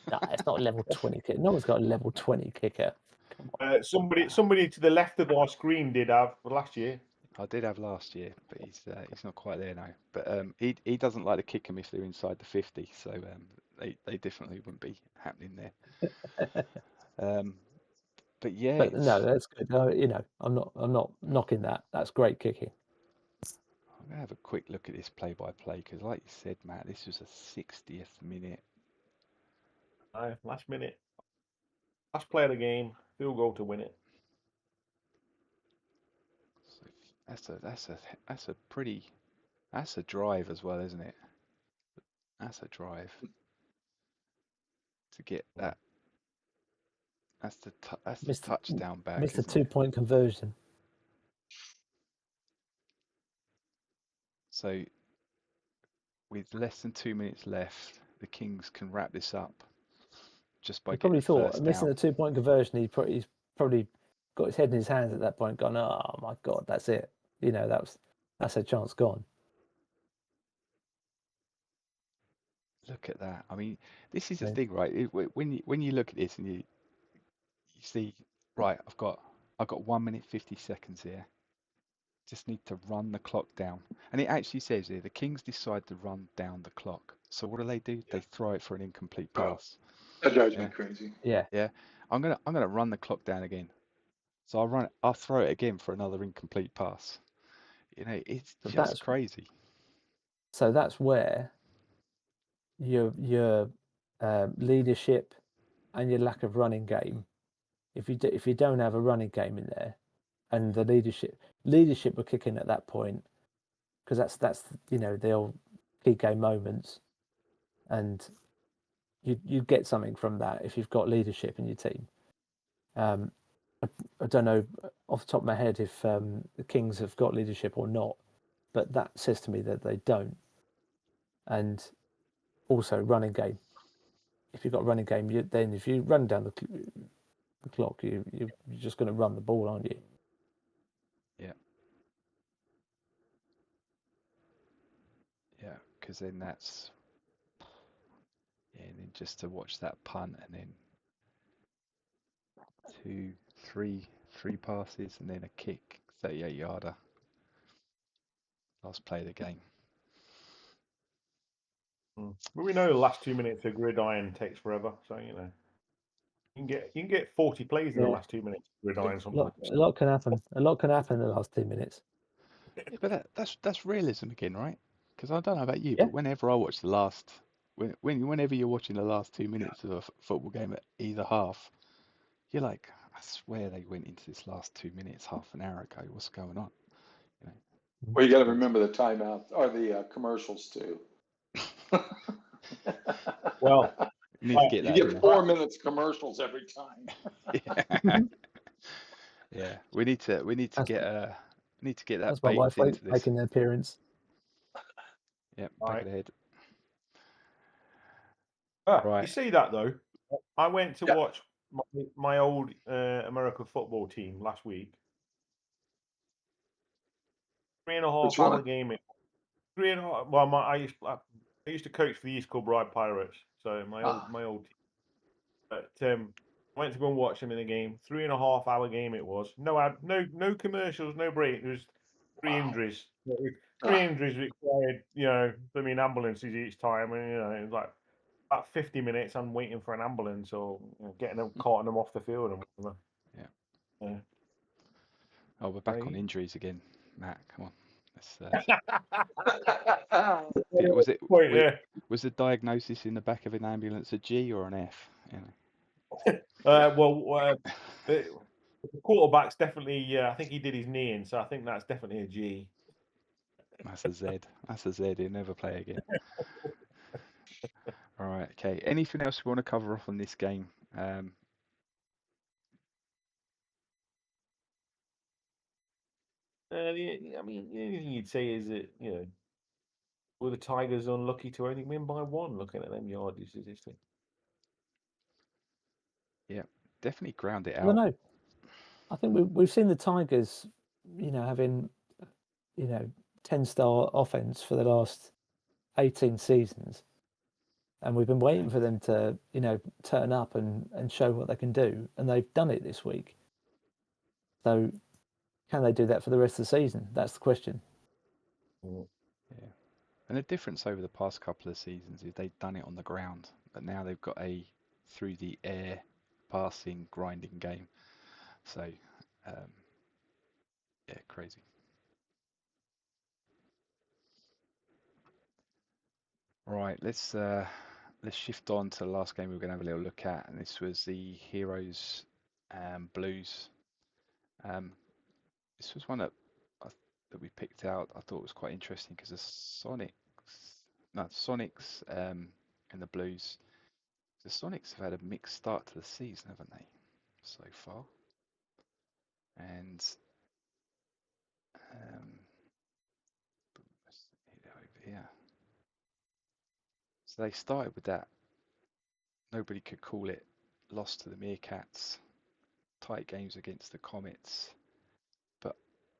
No, it's not a level 20 kicker. No one's got a level 20 kicker. Come on. Somebody to the left of our screen did have last year. I did have last year, but he's not quite there now. But he doesn't like to kick them if they're inside the 50, so they definitely wouldn't be happening there. But yeah, but no, that's good. I'm not knocking that. That's great kicking. I'm gonna have a quick look at this play-by-play because, like you said, Matt, this was a 60th minute. Last minute. Last play of the game. Field goal to win it. So that's a drive as well, isn't it? That's a drive. to get that. That's the Missed, touchdown back. missed a Isn't it? 2-point conversion. So with less than 2 minutes left, the Kings can wrap this up just by He getting probably the thought, first missing down. a 2-point conversion, he's probably got his head in his hands at that point, gone, oh my God, that's it. You know, that's a chance gone. Look at that. I mean, this is the Right. thing, right? When you look at this and you see, right, I've got 1 minute 50 seconds here. Just need to run the clock down. And it actually says here the Kings decide to run down the clock. So what do? They throw it for an incomplete pass. That drives me Yeah, crazy. Yeah. yeah. I'm gonna run the clock down again. So I'll throw it again for another incomplete pass. You know, it's So just crazy. that's where your leadership and your lack of running game. If you don't have a running game in there, and the leadership were kicking at that point, because that's the old key game moments, and you get something from that if you've got leadership in your team. I don't know off the top of my head if the Kings have got leadership or not, but that says to me that they don't. And also running game. If you've got a running game, then if you run down the clock, you're just going to run the ball, aren't you? Yeah. Yeah, because then that's and then just to watch that punt and then three passes and then a kick, 38-yarder. Last play of the game. But we know the last 2 minutes of gridiron takes forever, so you can get 40 plays in the last 2 minutes of gridiron sometimes. A lot can happen. A lot can happen in the last 2 minutes. Yeah, but that's realism again, right? Because I don't know about you, Yeah. but whenever I watch whenever you're watching the last 2 minutes of a football game at either half, you're like, I swear they went into this last 2 minutes half an hour ago. What's going on? You know, Well, you got to remember the timeout or the commercials too. Well, you need to get you that in get there. 4 minutes commercials every time. Yeah. Yeah, we need to get that That's my bait wife into this. making an appearance. Yep, All back right. of the head. You see that though? I went to Yeah. watch my old American football team last week. 3.5 Which hour one? game. 3.5. Well, I used to coach for the East Kilbride Pirates, so my old team. But I went to go and watch them in the game. 3.5 hour game it was. No commercials, no break. It was three injuries. Three injuries required, I mean, ambulances each time, and it was like about 50 minutes. I'm waiting for an ambulance or getting them, carting them off the field and whatever. Yeah. Oh, we're back on injuries again, Matt. Come on. Was the diagnosis in the back of an ambulance a G or an F? The quarterback's definitely. I think he did his knee in, so I think that's definitely a G. That's a Z. That's a Z. He'll never play again. All right. Okay. Anything else we want to cover off on this game? I mean, the only thing you'd say is that were the Tigers unlucky to only win by one? Looking at them yardage statistics. Yeah, definitely ground it I out. don't know. I think we've seen the Tigers, having 10-star offense for the last 18 seasons, and we've been waiting for them to turn up and show what they can do, and they've done it this week. So can they do that for the rest of the season? That's the question. Yeah, and the difference over the past couple of seasons is they've done it on the ground, but now they've got a through the air passing grinding game. So yeah, crazy. All right, let's shift on to the last game we're going to have a little look at, and this was the Heroes Blues. This was one that we picked out. I thought was quite interesting because the Sonics and the Blues The Sonics have had a mixed start to the season, haven't they, so far? And let's hit it over here. So they started with that. Nobody could call it. Lost to the Meerkats. Tight games against the Comets. But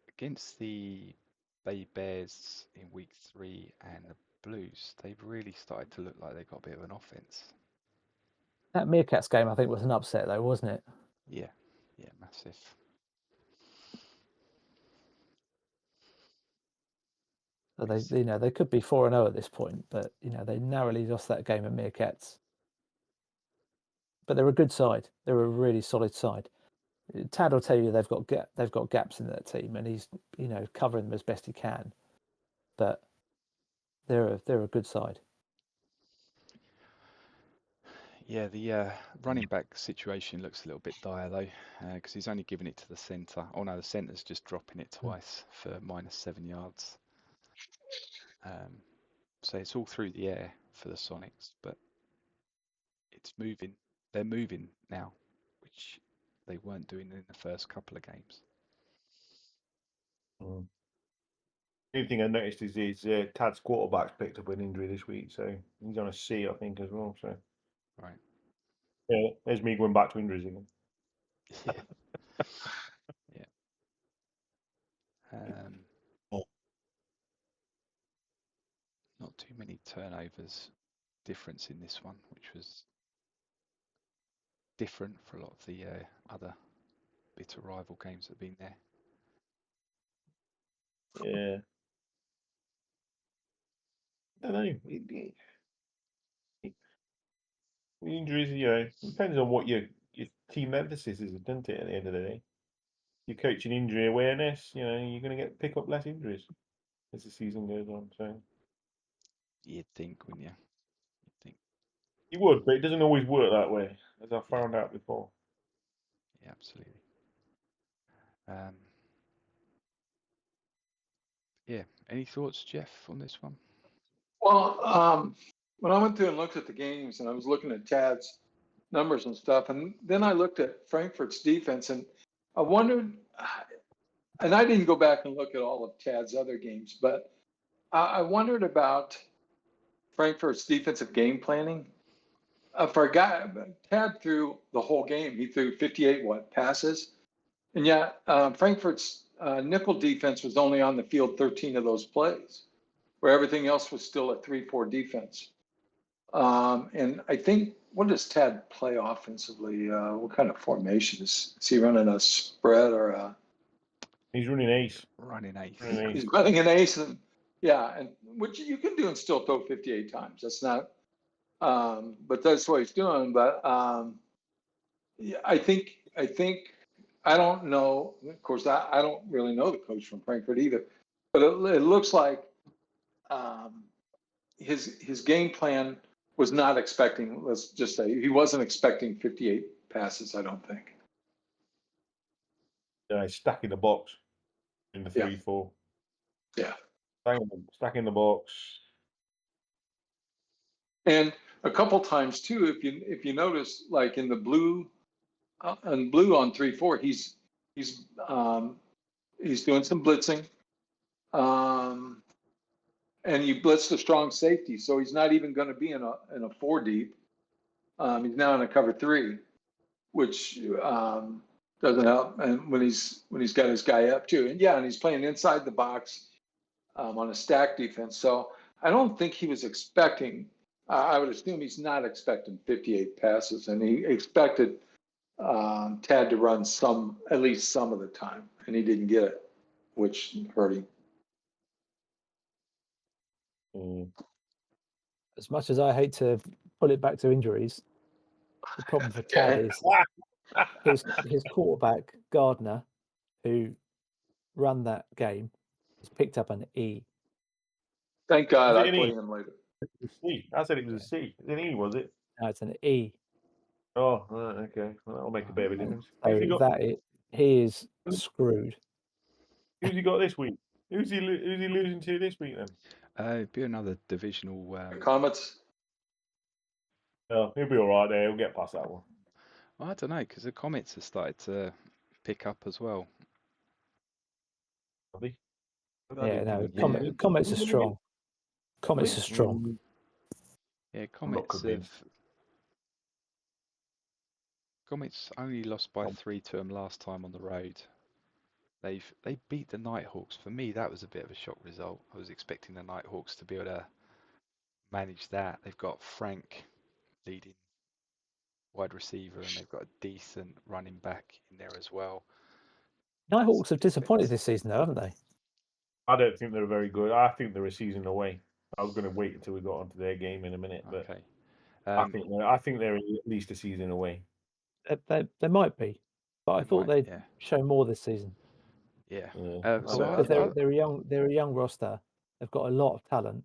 against the Bay Bears in week 3 and the Blues, they've really started to look like they've got a bit of an offense. That Meerkats game, I think, was an upset, though, wasn't it? Yeah, massive. So they could be 4-0 at this point, but they narrowly lost that game at Meerkats. But they're a good side. They're a really solid side. Tad will tell you they've got gaps in that team, and he's covering them as best he can. But they're a good side. Yeah, the running back situation looks a little bit dire though, because he's only giving it to the centre. Oh no, the centre's just dropping it twice for -7 yards. So it's all through the air for the Sonics, but it's moving. They're moving now, which they weren't doing in the first couple of games. The only thing I noticed is Tad's quarterback's picked up an injury this week, so he's on a C, I think, as well. So Right. yeah, there's me going back to injuries again. Yeah. Not too many turnovers difference in this one, which was different for a lot of the other bitter rival games that have been there. Yeah. I don't know. Injuries, depends on what your team emphasis is, doesn't it? At the end of the day, you're coaching injury awareness. You're going to pick up less injuries as the season goes on. So You'd think, wouldn't you? You'd think. You would, but it doesn't always work that way, as I found out before. Yeah, absolutely. Yeah. Any thoughts, Jeff, on this one? Well, when I went through and looked at the games, and I was looking at Tad's numbers and stuff, and then I looked at Frankfurt's defense, and I wondered, and I didn't go back and look at all of Tad's other games, but I wondered about Frankfurt's defensive game planning. For a guy, Tad threw the whole game. He threw 58 passes, and yet Frankfurt's nickel defense was only on the field 13 of those plays, where everything else was still a 3-4 defense. And I think, what does Tad play offensively? What kind of formation is he running? A spread or a? He's running ace. Running ace. He's running an ace, and and which you can do and still throw 58 times. That's not, but that's what he's doing. But I think I don't know. Of course, I don't really know the coach from Frankfurt either, but it looks like his game plan was not expecting. Let's just say he wasn't expecting 58 passes. I don't think. Yeah, he's stacking the box in the 3-4. Yeah. Stacking the box. And a couple times too, if you notice, like in the blue on 3-4, he's doing some blitzing, and you blitz the strong safety, so he's not even going to be in a 4 deep. He's now in a cover 3, which doesn't help. And when he's got his guy up too, and he's playing inside the box on a stack defense. So I don't think he was expecting. I would assume he's not expecting 58 passes, and he expected Tad to run at least some of the time, and he didn't get it, which hurt him. As much as I hate to pull it back to injuries, the problem for Tad is his quarterback, Gardner, who ran that game, has picked up an E. Thank God I play him later. C. I said it was a C. Is it an E, was it? No, it's an E. Oh, okay. Well, that'll make a bit of a difference. So he is screwed. Who's he got this week? Who's he losing to this week then? It'd be another divisional. Comets. He'll be all right there. He'll get past that one. I don't know, because the Comets have started to pick up as well. Have they? Yeah, no, Yeah. Comets are strong. Comets are strong. Yeah, I'm not convinced. Comets only lost by 3 to them last time on the road. They beat the Nighthawks. For me, that was a bit of a shock result. I was expecting the Nighthawks to be able to manage that. They've got Frank leading wide receiver, and they've got a decent running back in there as well. Nighthawks have disappointed this season, though, haven't they? I don't think they're very good. I think they're a season away. I was going to wait until we got onto their game in a minute, but Okay. I think they're at least a season away. They might be, but I thought they'd yeah. show more this season. Yeah. Because they're a young roster. They've got a lot of talent.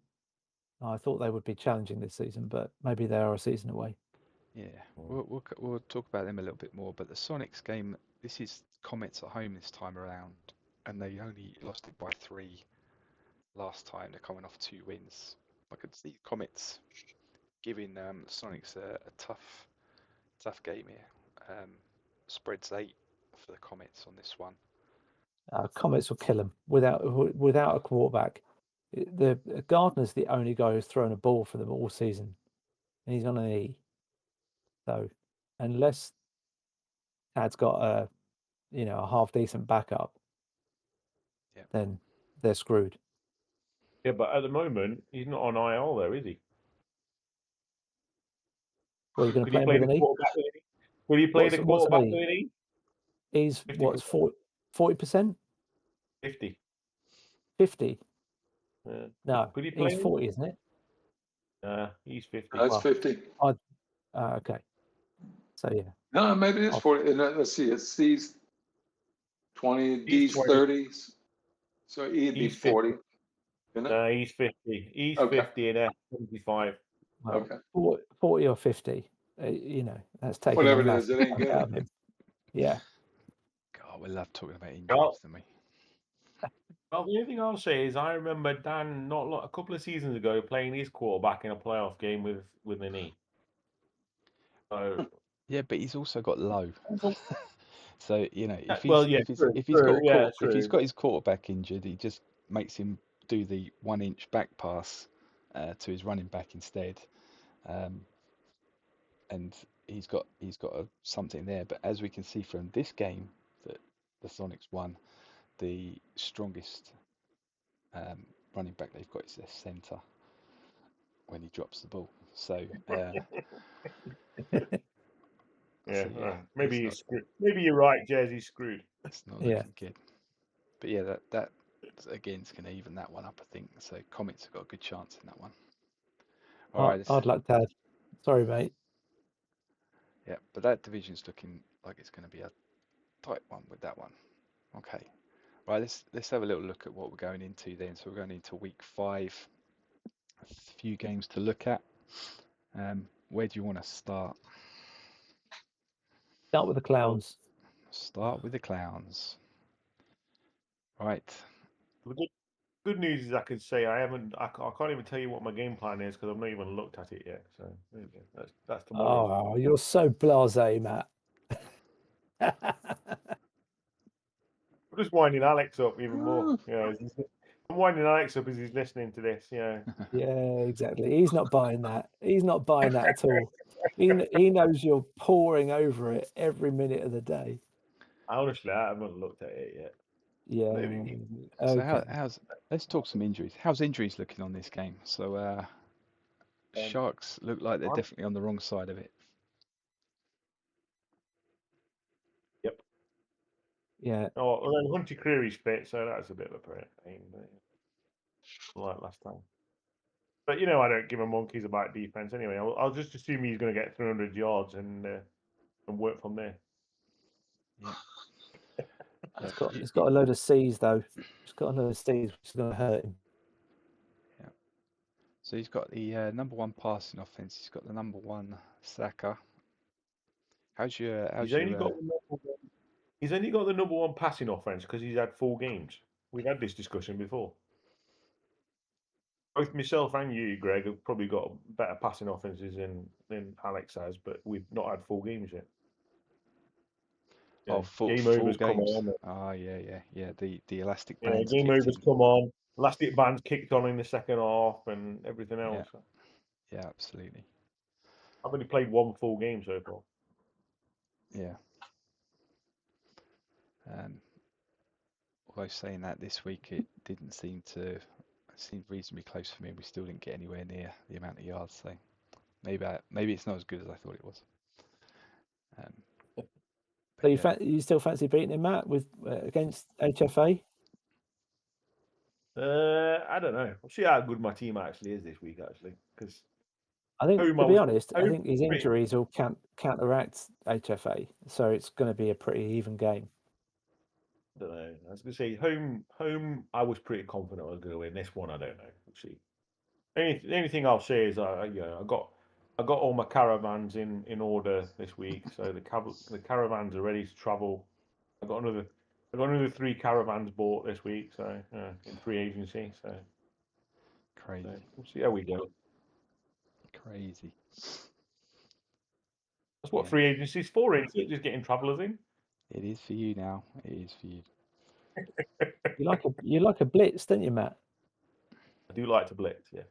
I thought they would be challenging this season, but maybe they are a season away. Yeah, we'll talk about them a little bit more. But the Sonics game, this is Comets at home this time around, and they only lost it by 3 last time. They're coming off 2 wins. I could see Comets giving Sonics a tough game here. Spreads 8 for the Comets on this one. Comets will kill them without a quarterback. The Gardner's the only guy who's thrown a ball for them all season, and he's on an E. So unless Tad's got a half decent backup, then they're screwed. Yeah, but at the moment he's not on IL though, is he? Well, you're going to play him with an E. Will you play the quarterback with an E? He's 40%? 50. 50? Yeah. No, Could he play he's 40, isn't it? He's 50. That's 50. Okay. So yeah. No, maybe it's 40. Let's see. It's C's 20, D's 30s. So E'd be 40. No, he's 50. He's 50 and F 75. Well, 40 or 50. That's taking whatever it is. It ain't good. Out of him. Yeah. God, we love talking about injuries, don't we? Well, the only thing I'll say is I remember Dan a couple of seasons ago playing his quarterback in a playoff game with an E. So yeah, but he's also got low. So if he's got his quarterback injured, he just makes him do the 1-inch back pass to his running back instead, and he's got something there. But as we can see from this game that the Sonics won, the strongest running back they've got is their centre when he drops the ball. So maybe he's screwed. Maybe you're right, Jez. He's screwed. It's not looking good. But yeah, that again is going to even that one up, I think. So Comets have got a good chance in that one. All right. Hard luck, Dad. Sorry, mate. Yeah, but that division's looking like it's going to be a tight one with that one. Okay. Right, let's have a little look at what we're going into then. So we're going into week 5. A few games to look at. Where do you want to start? Start with the Clowns. Start with the Clowns. Right. The good news is I could say I can't even tell you what my game plan is because I've not even looked at it yet. So there you go. That's tomorrow. Oh, you're so blasé, Matt. I'm just winding Alex up even more. I'm winding Alex up as he's listening to this. Yeah. Yeah, exactly. He's not buying that. He's not buying that at all. He knows you're poring over it every minute of the day. Honestly, I haven't looked at it yet. Yeah. Okay. So let's talk some injuries. How's injuries looking on this game? So Sharks look like they're definitely on the wrong side of it. Yep. Yeah. Oh, well, then Hunty Creary's fit, so that's a bit of a pain. Like last time. But I don't give a monkeys about defense anyway. I'll just assume he's going to get 300 yards and work from there. Yeah. He's got a load of C's though. He's got a load of C's, which is going to hurt him. Yeah. So he's got the number 1 passing offense. He's got the number 1 sacker. He's only got the number 1 passing offense because he's had 4 games. We've had this discussion before. both myself and you, Greg, have probably got better passing offenses than Alex has, but we've not had full games yet. Oh, Game full overs come games. on. Oh, yeah. The elastic Yeah, bands game kicked overs in. come on. Elastic bands kicked on in the second half and everything else. Yeah, absolutely. I've only played one full game so far. Yeah. Although saying that, this week it didn't seem to. It seemed reasonably close for me. We still didn't get anywhere near the amount of yards. So maybe it's not as good as I thought it was. So you still fancy beating him, Matt, with against HFA? I don't know. We'll see how good my team actually is this week, actually, because I think, to be honest, I think his injuries will counteract HFA, so it's going to be a pretty even game. I don't know. I was going to say home. I was pretty confident I was going to win. This one, I don't know. We'll see. The only thing I'll say is I got all my caravans in order this week, so the caravans are ready to travel. I got another 3 caravans bought this week, so in free agency. So Crazy. So we'll see how we go. Crazy. That's what free agency is for, isn't it? Just getting travellers in. It is for you now. It is for you. You like a blitz, don't you, Matt? I do like to blitz, yes.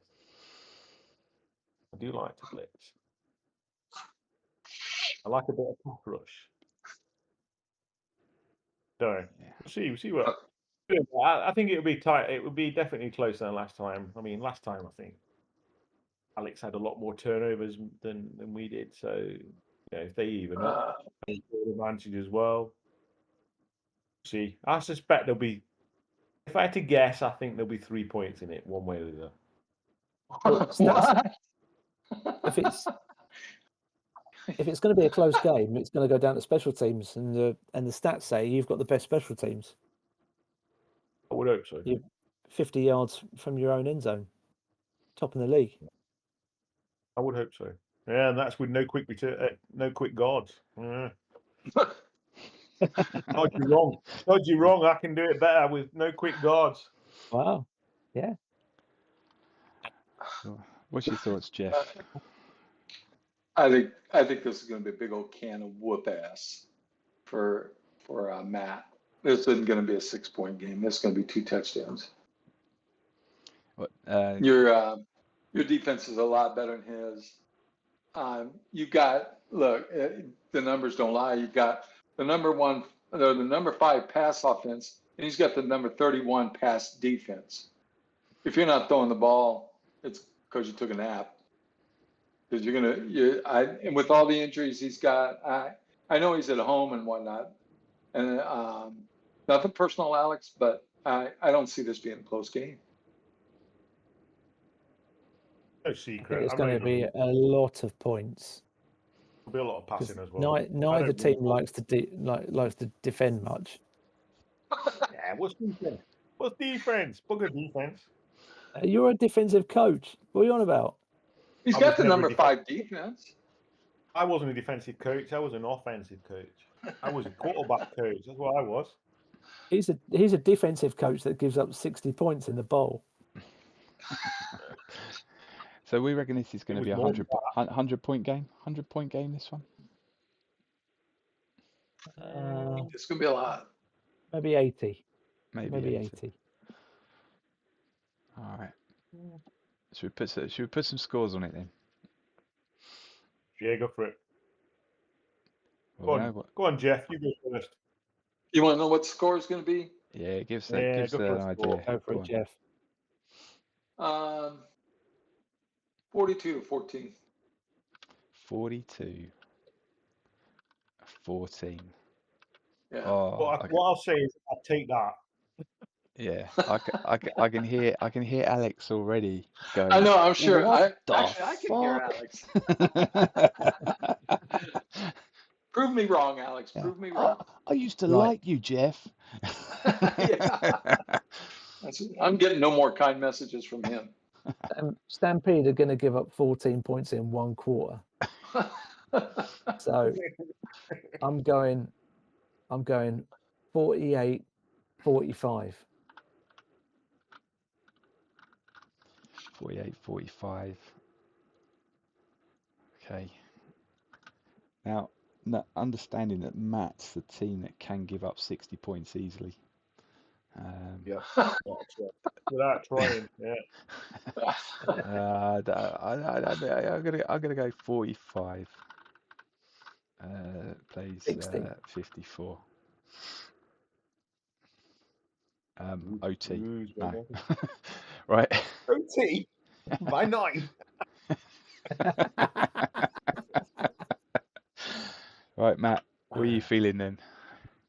I do like to blitz. I like a bit of pass rush. So we'll see what. I think it would be tight. It would be definitely closer than last time. I mean, last time I think Alex had a lot more turnovers than we did. So if they even up, advantage as well. See, I suspect there'll be. If I had to guess, I think there'll be 3 points in it, one way or the other. What? If it's going to be a close game, it's going to go down to special teams, and the stats say you've got the best special teams. I would hope so. You're 50 yards from your own end zone, top in the league. I would hope so. Yeah, and that's with no quick no quick guards. Yeah. Dodge you wrong. I can do it better with no quick guards. Wow. Yeah. What's your thoughts, Jeff? I think this is going to be a big old can of whoop ass for Matt. This isn't going to be a 6-point game. This is going to be 2 touchdowns. What, your defense is a lot better than his. You got the numbers don't lie. You got the number 5 pass offense, and he's got the number 31 pass defense. If you're not throwing the ball, it's because you took a nap. Because and with all the injuries he's got, I know he's at home and whatnot, and nothing personal, Alex, but I don't see this being a close game. No secret. I think it's going to be a lot of points. There'll be a lot of passing as well. Neither team likes to defend much. Yeah, what's defense? What's defense? Bugger defense. You're a defensive coach. What are you on about? He's got the number 5 defense. I wasn't a defensive coach. I was an offensive coach. I was a quarterback coach. That's what I was. He's a defensive coach that gives up 60 points in the bowl. So we reckon this is going to be a 100-point game. 100-point game. This one. It's going to be a lot. Maybe 80. Maybe 80. All right. Should we put some scores on it then? Yeah, go for it. Well, go on, Jeff. You go first. You want to know what the score is going to be? Yeah, give us an idea. Go for it, Jeff. 42-14. 42-14. Yeah. Oh, what I'll say is I'll take that. Yeah, I can hear Alex already going. I know. I'm sure. I can hear Alex. Prove me wrong, Alex. Prove me wrong. I used to like you, Jeff. I'm getting no more kind messages from him. Stampede are going to give up 14 points in 1 quarter. So I'm going 48-45. 48, 45. Okay. Now, understanding that Matt's the team that can give up 60 points easily. Yeah. Without trying. Yeah. I'm gonna go 45. Plays 60. 54. Ooh, OT. ooh, No. Right. OT by 9. Right, Matt. What are you feeling then?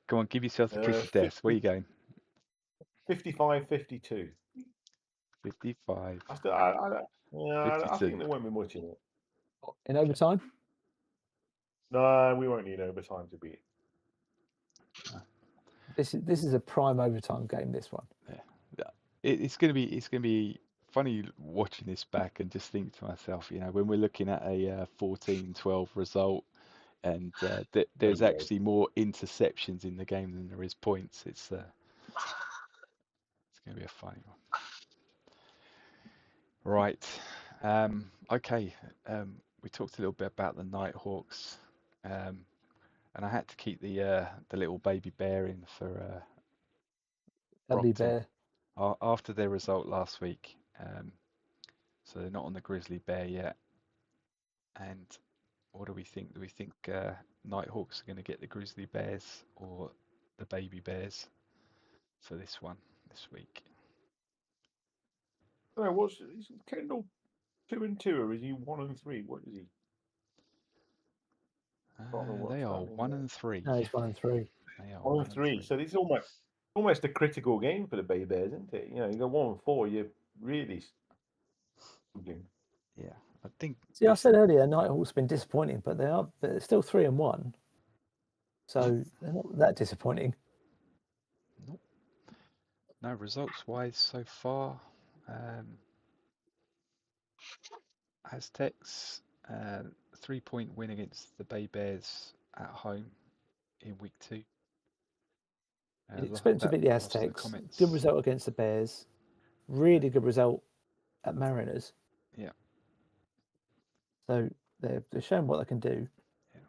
Come on, give yourself the kiss of death. Where are you going? 55, 52. 55. I still, I 52. think there won't be much in it. In overtime? No, we won't need overtime to beat it. This is a prime overtime game. This one. Yeah. It's gonna be funny watching this back and just think to myself, when we're looking at a 14-12 result, and there's actually more interceptions in the game than there is points. It's gonna be a funny one. Right. Okay. We talked a little bit about the Nighthawks, and I had to keep the little baby bear in for Dudley Brockton Bear. after their result last week. So they're not on the Grizzly Bear yet. And what do we think? Do we think Nighthawks are going to get the Grizzly Bears or the baby bears for this week? No, is Kendall 2 and 2, or is he 1 and 3? What is he? They are 1 and 3. No, he's 1 and 3. They are 1 and 3. So this is almost a critical game for the Bay Bears, isn't it? You go 1 and 4, you're really struggling. Yeah, I think. See, I said earlier, Nighthawks have been disappointing, but they're still 3 and 1. So they're not that disappointing. Nope. No, results-wise so far, Aztecs 3-point win against the Bay Bears at home in week 2. You'd expect to beat the Aztecs. Good result against the Bears. Really good result at Mariners. Yeah. So they're showing what they can do. Yeah.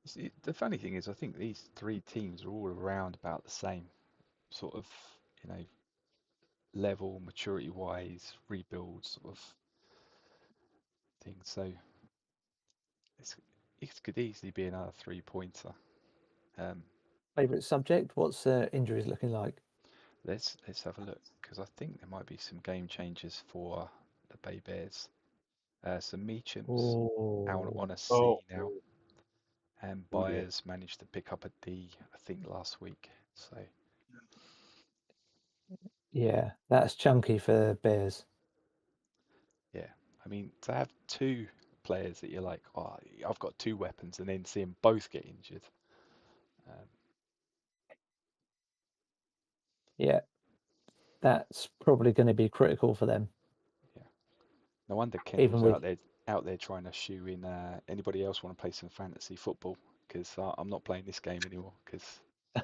See, the funny thing is, I think these 3 teams are all around about the same sort of, level, maturity-wise, rebuild sort of thing. So it could easily be another 3-pointer. Favourite subject? What's injuries looking like? Let's have a look, because I think there might be some game changers for the Bay Bears. So Meacham's out on a C now, and Byers managed to pick up a D, I think, last week. So yeah, that's chunky for Bears. yeah, I mean, to have 2 players that you're like, oh, I've got 2 weapons, and then see them both get injured. Yeah, that's probably going to be critical for them. Yeah, no wonder Kendall's out there trying to shoe in. Anybody else want to play some fantasy football? Because I'm not playing this game anymore because all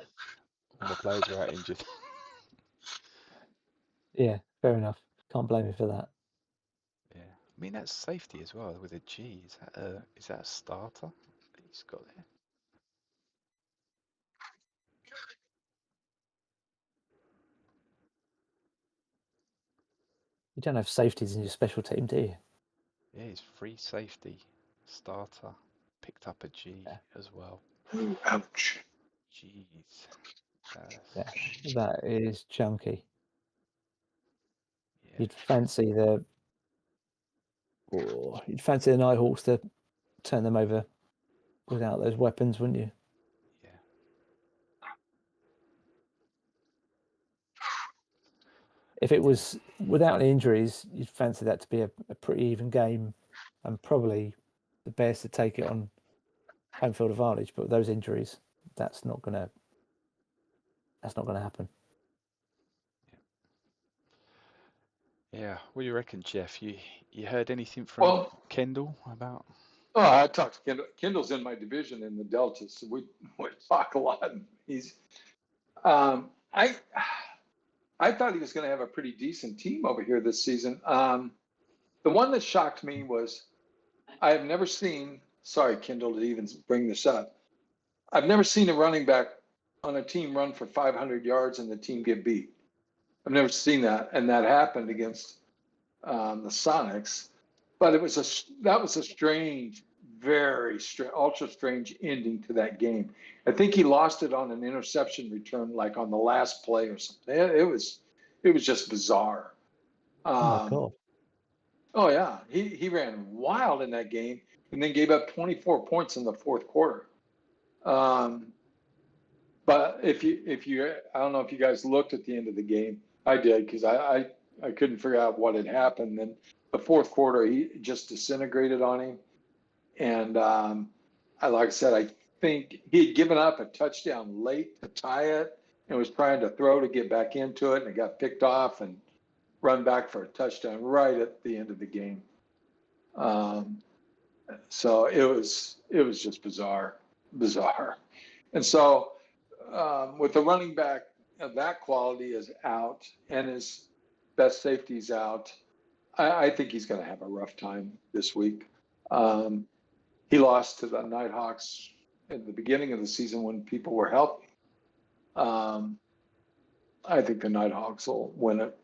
my players are out injured. Yeah, fair enough. Can't blame you for that. Yeah, I mean that's safety as well with a G. Is that a starter that he's got there? You don't have safeties in your special team, do you? Yeah, he's free safety starter. Picked up a G as well. Ouch. Jeez. Yeah, that is chunky. Yeah. You'd fancy the Nighthawks to turn them over without those weapons, wouldn't you? Yeah. If it was without any injuries, you'd fancy that to be a pretty even game, and probably the Bears to take it on home field advantage. But with those injuries, that's not gonna happen. Yeah. What do you reckon, Jeff? You heard anything from Kendall about? Oh, I talked to Kendall. Kendall's in my division in the Delta, so we talk a lot. He's, I thought he was going to have a pretty decent team over here this season. The one that shocked me was I have never seen, sorry, Kendall, to even bring this up. I've never seen a running back on a team run for 500 yards and the team get beat. I've never seen that. And that happened against the Sonics. But that was a strange, very ultra strange ending to that game. I think he lost it on an interception return, like on the last play or something. It was just bizarre. Oh my God. Oh yeah, he ran wild in that game, and then gave up 24 points in the fourth quarter. But if you, I don't know if you guys looked at the end of the game. I did, because I couldn't figure out what had happened. And the fourth quarter, he just disintegrated on him. And like I said, I think he had given up a touchdown late to tie it, and was trying to throw to get back into it, and it got picked off and run back for a touchdown right at the end of the game. So it was just bizarre. And so with the running back of that quality is out and his best safety's out, I think he's going to have a rough time this week. He lost to the Nighthawks at the beginning of the season when people were healthy. I think the Nighthawks will win it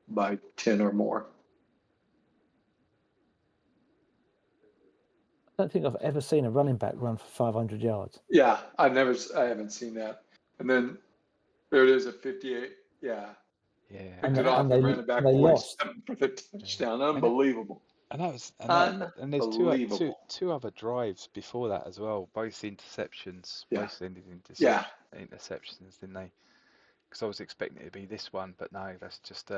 by 10 or more. I don't think I've ever seen a running back run for 500 yards. Yeah, I haven't seen that. And then there it is at 58. Yeah. Yeah. Picked it off and ran it back they 47 for the touchdown. Yeah. Unbelievable. And that was and there's two other drives before that as well, both interceptions, both ended in interceptions, didn't they? Because I was expecting it to be this one, but no, that's just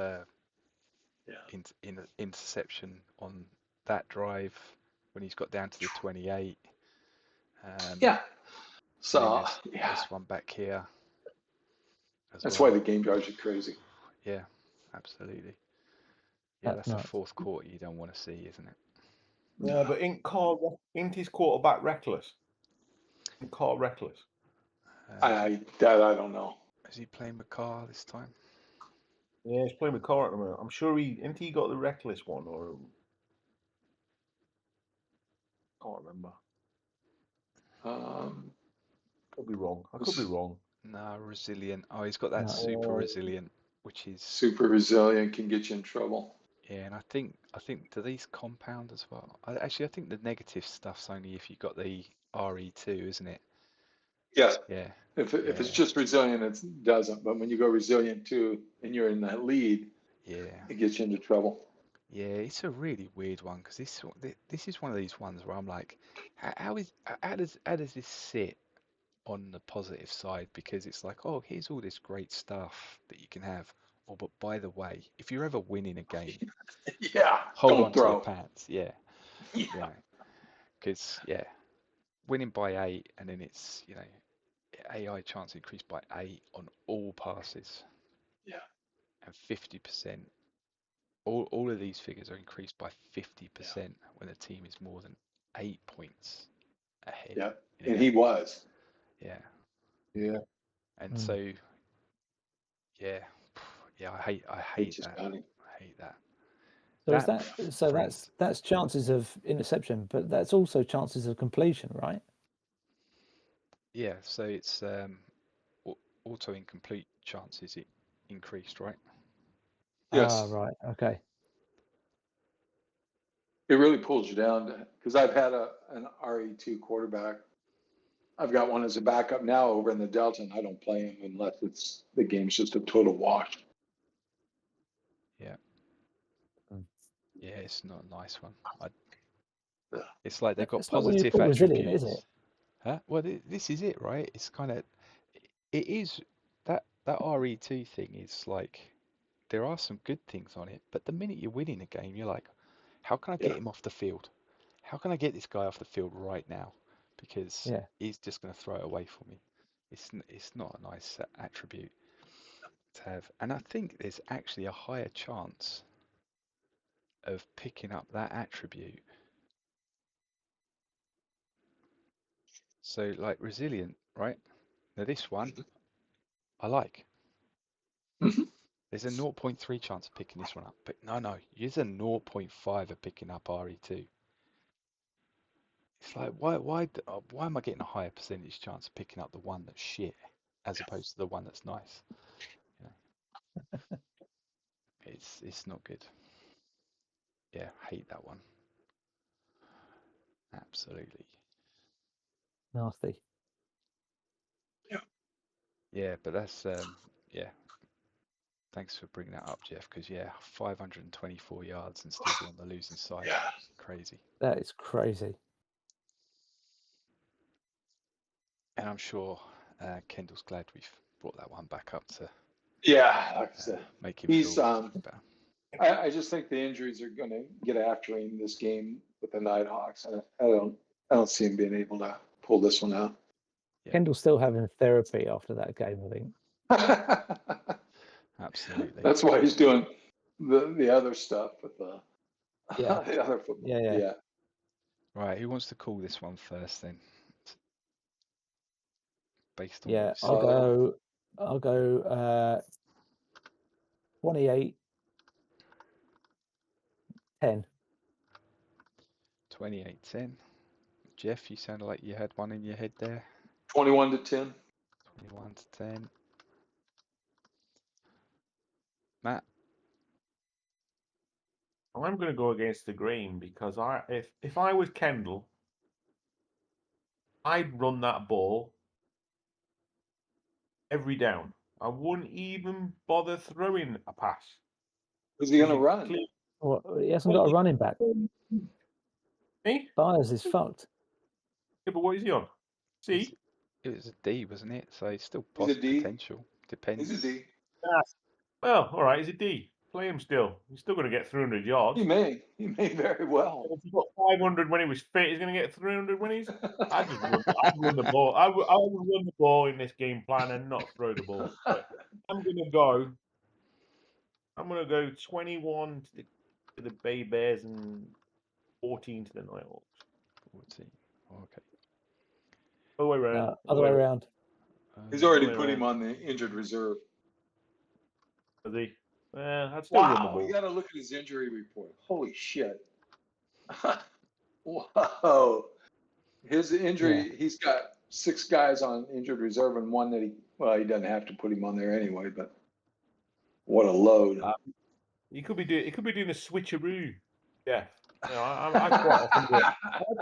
interception on that drive when he's got down to the 28. So this one back here. That's why the game drives you crazy. Yeah, absolutely. Yeah, that's the fourth quarter you don't want to see, isn't it? Yeah, but ain't his quarterback reckless? Carr reckless? I don't know. Is he playing with Carr this time? Yeah, he's playing with Carr at the moment. I'm sure he got the reckless one, or can't remember. Could be wrong. I could be wrong. No, resilient. Oh, he's got that super resilient, which is super resilient, can get you in trouble. Yeah, and I think do these compound as well? I think the negative stuff's only if you got the RE2, isn't it? Yes. Yeah. If it's just resilient, it doesn't. But when you go resilient 2 and you're in that lead, it gets you into trouble. Yeah, it's a really weird one, because this is one of these ones where I'm like, how does this sit on the positive side? Because it's like, oh, here's all this great stuff that you can have. Oh, but by the way, if you're ever winning a game, hold on to your pants. Yeah. Because winning by 8, and then it's AI chance increased by 8 on all passes. Yeah. And 50%. All of these figures are increased by 50% when a team is more than 8 points ahead. Yeah, and he was. Yeah. Yeah. And so, I hate that. I hate that. That's chances of interception, but that's also chances of completion, right? Yeah, so it's auto incomplete chances increased, right? Yes. Ah, right. Okay. It really pulls you down, because I've had an RE2 quarterback. I've got one as a backup now over in the Delta, and I don't play him unless the game's just a total wash. Yeah. Yeah, it's not a nice one. It's like they've got positive attributes. Resilient, is it? Huh? Well, this is it, right? It's kind of, it is that RE2 thing is like, there are some good things on it, but the minute you're winning a game, you're like, how can I get him off the field? How can I get this guy off the field right now? Because he's just going to throw it away for me. It's not a nice attribute to have. And I think there's actually a higher chance of picking up that attribute. So like resilient, right? Now this one, I like. There's a 0.3 chance of picking this one up, but no, there's a 0.5 of picking up RE2. It's like, why am I getting a higher percentage chance of picking up the one that's shit as opposed to the one that's nice? You know, it's not good. Yeah, hate that one. Absolutely. Nasty. Yeah, but that's yeah. Thanks for bringing that up, Jeff. Because yeah, 524 yards and still be on the losing side. Yeah. Crazy. That is crazy. And I'm sure Kendall's glad we've brought that one back up to Yeah, like I said, make him he's feel better. I just think the injuries are going to get after him this game with the Nighthawks. I don't see him being able to pull this one out. Yeah. Kendall's still having therapy after that game, I think. Absolutely. That's why he's doing the other stuff with the Yeah. the other football. Yeah. Right, who wants to call this one first then? Based on Yeah, what I'll go 28-10. 28-10. Jeff, you sounded like you had one in your head there. 21-10. 21-10. Matt? I'm going to go against the grain because if I was Kendall, I'd run that ball every down. I wouldn't even bother throwing a pass. Who's he going to run? Well, he hasn't got a running back. Eh? Byers is fucked. Yeah, but what is he on? C? It was a D, wasn't it? So it's still He's a D. potential. Depends. He's a D. Well, all right, he's a D. Play him still. He's still going to get 300 yards. He may very well. If he got 500 when he was fit, he's going to get 300 when he's. I'd run the ball. I would run the ball in this game plan and not throw the ball. But I'm going to go 21 to the Bay Bears and 14 to the Nighthawks. 14. Okay. Other way around. Other way around. He's already put him on the injured reserve. Is he? I'd still run the Wow, ball. you got to look at his injury report. Holy shit. Whoa. His injury, he's got 6 guys on injured reserve and one that he doesn't have to put him on there anyway, but what a load. He could be doing a switcheroo. Yeah. You know, I quite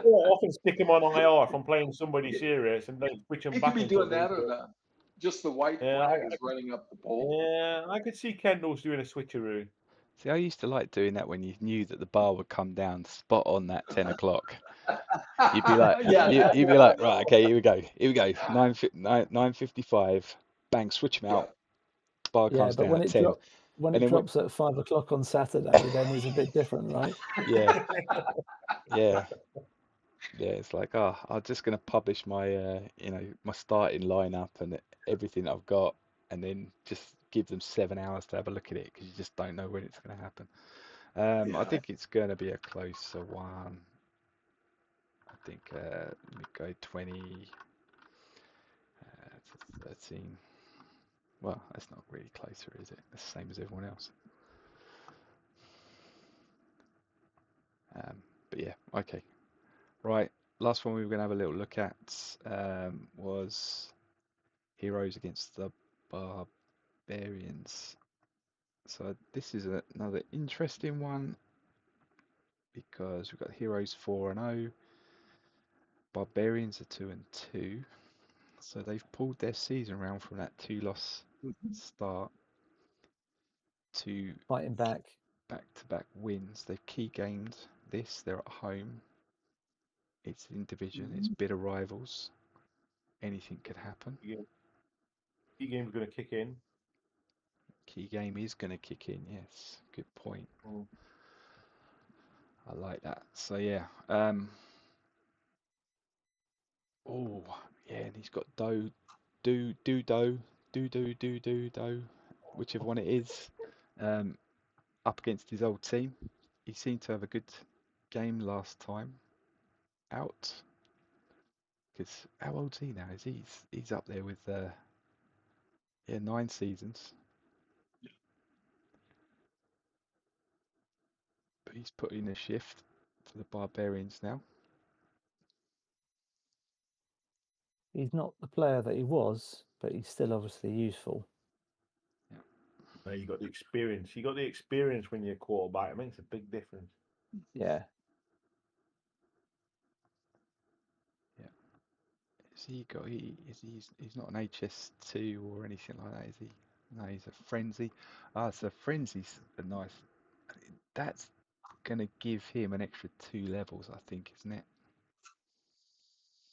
often stick him on IR if I'm playing somebody serious and then switch him He back. could be doing that or just the white flag is running up the pole. Yeah, I could see Kendall's doing a switcheroo. See, I used to like doing that when you knew that the bar would come down spot on that 10 o'clock. You'd be like, you'd be like, right, okay, here we go. 9:55. Bang, switch him out. Bar comes down at 10. When it drops at 5 o'clock on Saturday, then it's a bit different, right? Yeah. It's like, I'm just going to publish my, my starting lineup and everything I've got, and then just give them 7 hours to have a look at it because you just don't know when it's going to happen. I think it's going to be a closer one. I think let me go 20 to 13. Well, that's not really closer, is it? It's the same as everyone else. But yeah, okay. Right, last one we were going to have a little look at was Heroes against the Barbarians. So this is another interesting one because we've got Heroes 4-0, Barbarians are 2-2. So they've pulled their season around from that 2-loss start to fighting back-to-back wins. They've key gamed this. They're at home. It's in division. It's bitter rivals. Anything could happen. Key game's going to kick in. Key game is going to kick in. Yes, good point. I like that. So yeah. And he's got Do, whichever one it is, up against his old team. He seemed to have a good game last time out. Because how old's he now? He's up there with 9 seasons. But he's put in a shift for the Barbarians now. He's not the player that he was, but he's still obviously useful. No, you got the experience. You got the experience when you're a quarterback. It makes a big difference. Yeah. Has he got? He's not an HS2 or anything like that, is he? No, he's a frenzy. So frenzy's a nice. That's gonna give him an extra 2 levels, I think, isn't it?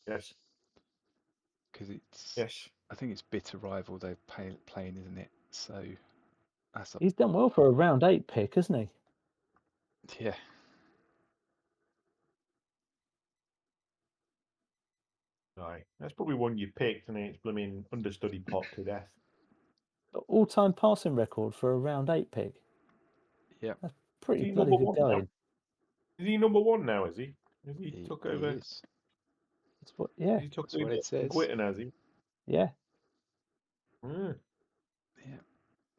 Yes. Because it's. Yes. I think it's bitter rival they're playing, isn't it? So that's He's done well for a round 8 pick, hasn't he? yeah. Right. That's probably one you picked, and it's blooming understudy pot to death. All-time passing record for a round 8 pick. Yep. That's pretty Is he bloody number good one now? going. Is he number one now? Is he? Has he He took over? is. That's what, yeah, He took That's what over it says. quitting, has he? yeah. Mm. Yeah.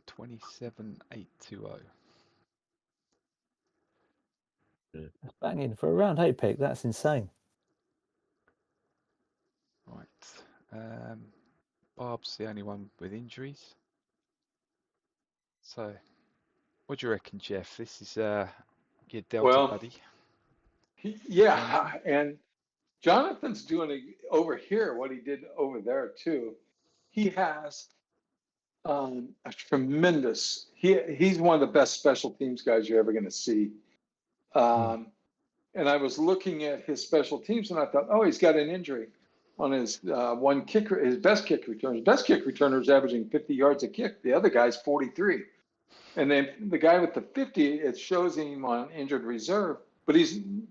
27,820. That's banging for a round 8 pick. That's insane. Right. Barb's the only one with injuries. So, what do you reckon, Jeff? This is your Delta buddy. Yeah, and Jonathan's doing over here what he did over there too. He has a tremendous. He's one of the best special teams guys you're ever going to see. And I was looking at his special teams, and I thought, oh, he's got an injury on his one kicker, his best kick return. His best kick returner is averaging 50 yards a kick. The other guy's 43. And then the guy with the 50, it shows him on injured reserve, but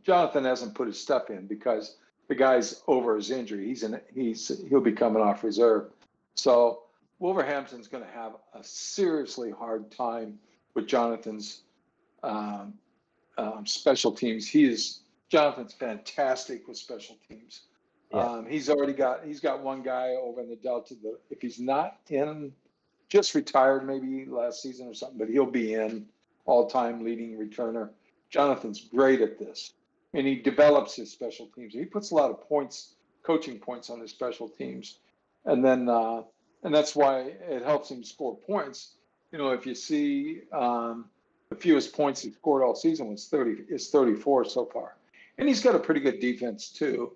Jonathan hasn't put his stuff in because the guy's over his injury. He'll be coming off reserve. So Wolverhampton's going to have a seriously hard time with Jonathan's special teams. Jonathan's fantastic with special teams. Yeah. He's got one guy over in the Delta that if he's not in, just retired maybe last season or something, but he'll be in all-time leading returner. Jonathan's great at this, and he develops his special teams. He puts a lot of points, coaching points on his special teams, and then and that's why it helps him score points. You know, if you see the fewest points he scored all season was 34 so far, and he's got a pretty good defense too,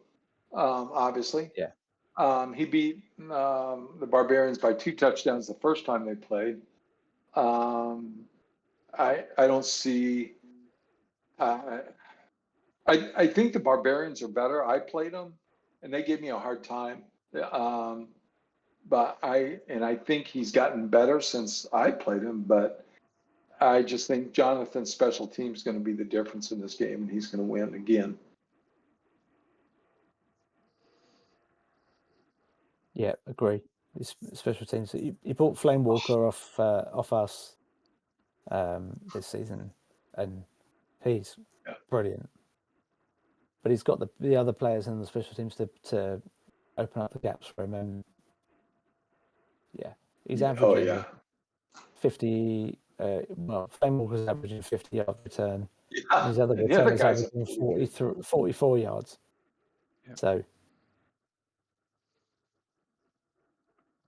obviously. Yeah. He beat the Barbarians by 2 touchdowns the first time they played. I don't see. I think the Barbarians are better. I played them, and they gave me a hard time. But I think he's gotten better since I played him. But I just think Jonathan's special team is going to be the difference in this game, and he's going to win again. Yeah, agree. His special teams. He bought Flame Walker off us this season, and he's brilliant. But he's got the other players in the special teams to open up the gaps for him, and yeah, he's averaging 50. Flame Walker's averaging 50-yard return. Yeah, His other and the other returners guy's averaging 44 yards. Yeah. So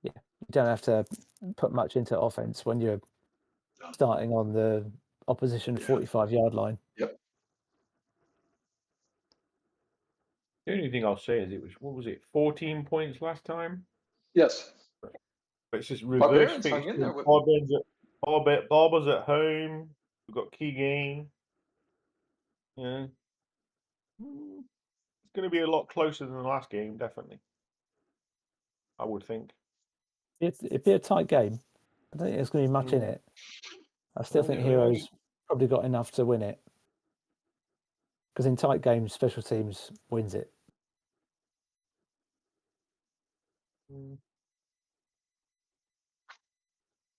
yeah, you don't have to put much into offense when you're starting on the opposition 45-yard line. Yep. The only thing I'll say is what was it, 14 points last time? Yes. But it's just reverse Barbarians hung fixture. in there with Barber's at home. We've got key game. Yeah. It's going to be a lot closer than the last game, definitely. I would think. It'd be a tight game. I don't think there's going to be much in it. I still think Heroes probably got enough to win it. Because in tight games, special teams wins it.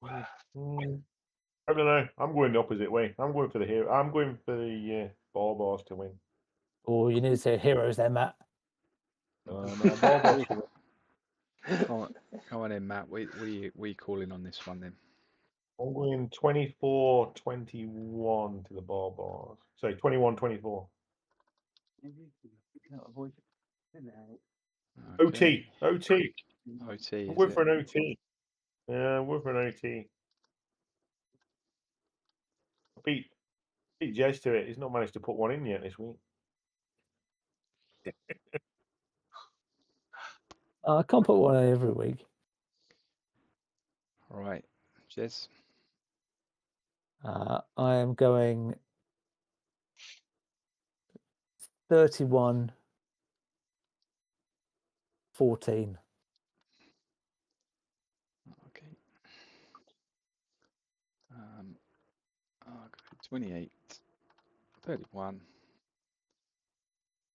I don't know. I'm going the opposite way. I'm going for the hero. I'm going for the Barbars to win. Oh, you need to say Heroes there, Matt. No, Barbars to win. Come on in, Matt. What are you calling on this one then? I'm going 24-21 to the Barbars. Sorry, 21-24. Okay. OT. OT, is We're it? for an OT. Yeah, we're for an OT. Beat Jez to it. He's not managed to put one in yet this week. I can't put one in every week. All right. Jez? I am going 31-14. Okay. 28, 31.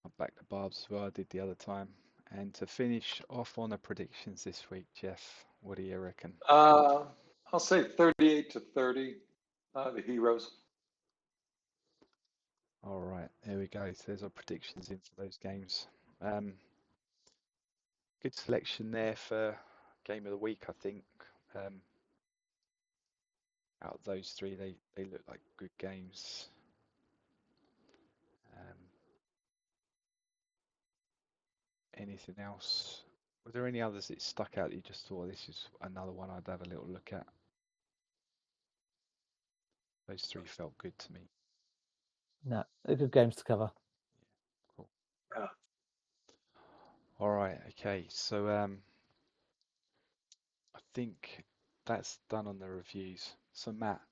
I'll back the Barbs as well. I did the other time. And to finish off on the predictions this week, Jeff, what do you reckon? I'll say 38-30, the Heroes. All right, there we go. So there's our predictions in for those games. Good selection there for game of the week, I think. Out of those three, they look like good games. Anything else? Were there any others that stuck out that you just thought this is another one I'd have a little look at? Those three felt good to me. No, they're good games to cover. Cool. Yeah. All right, okay. So I think that's done on the reviews. So Matt,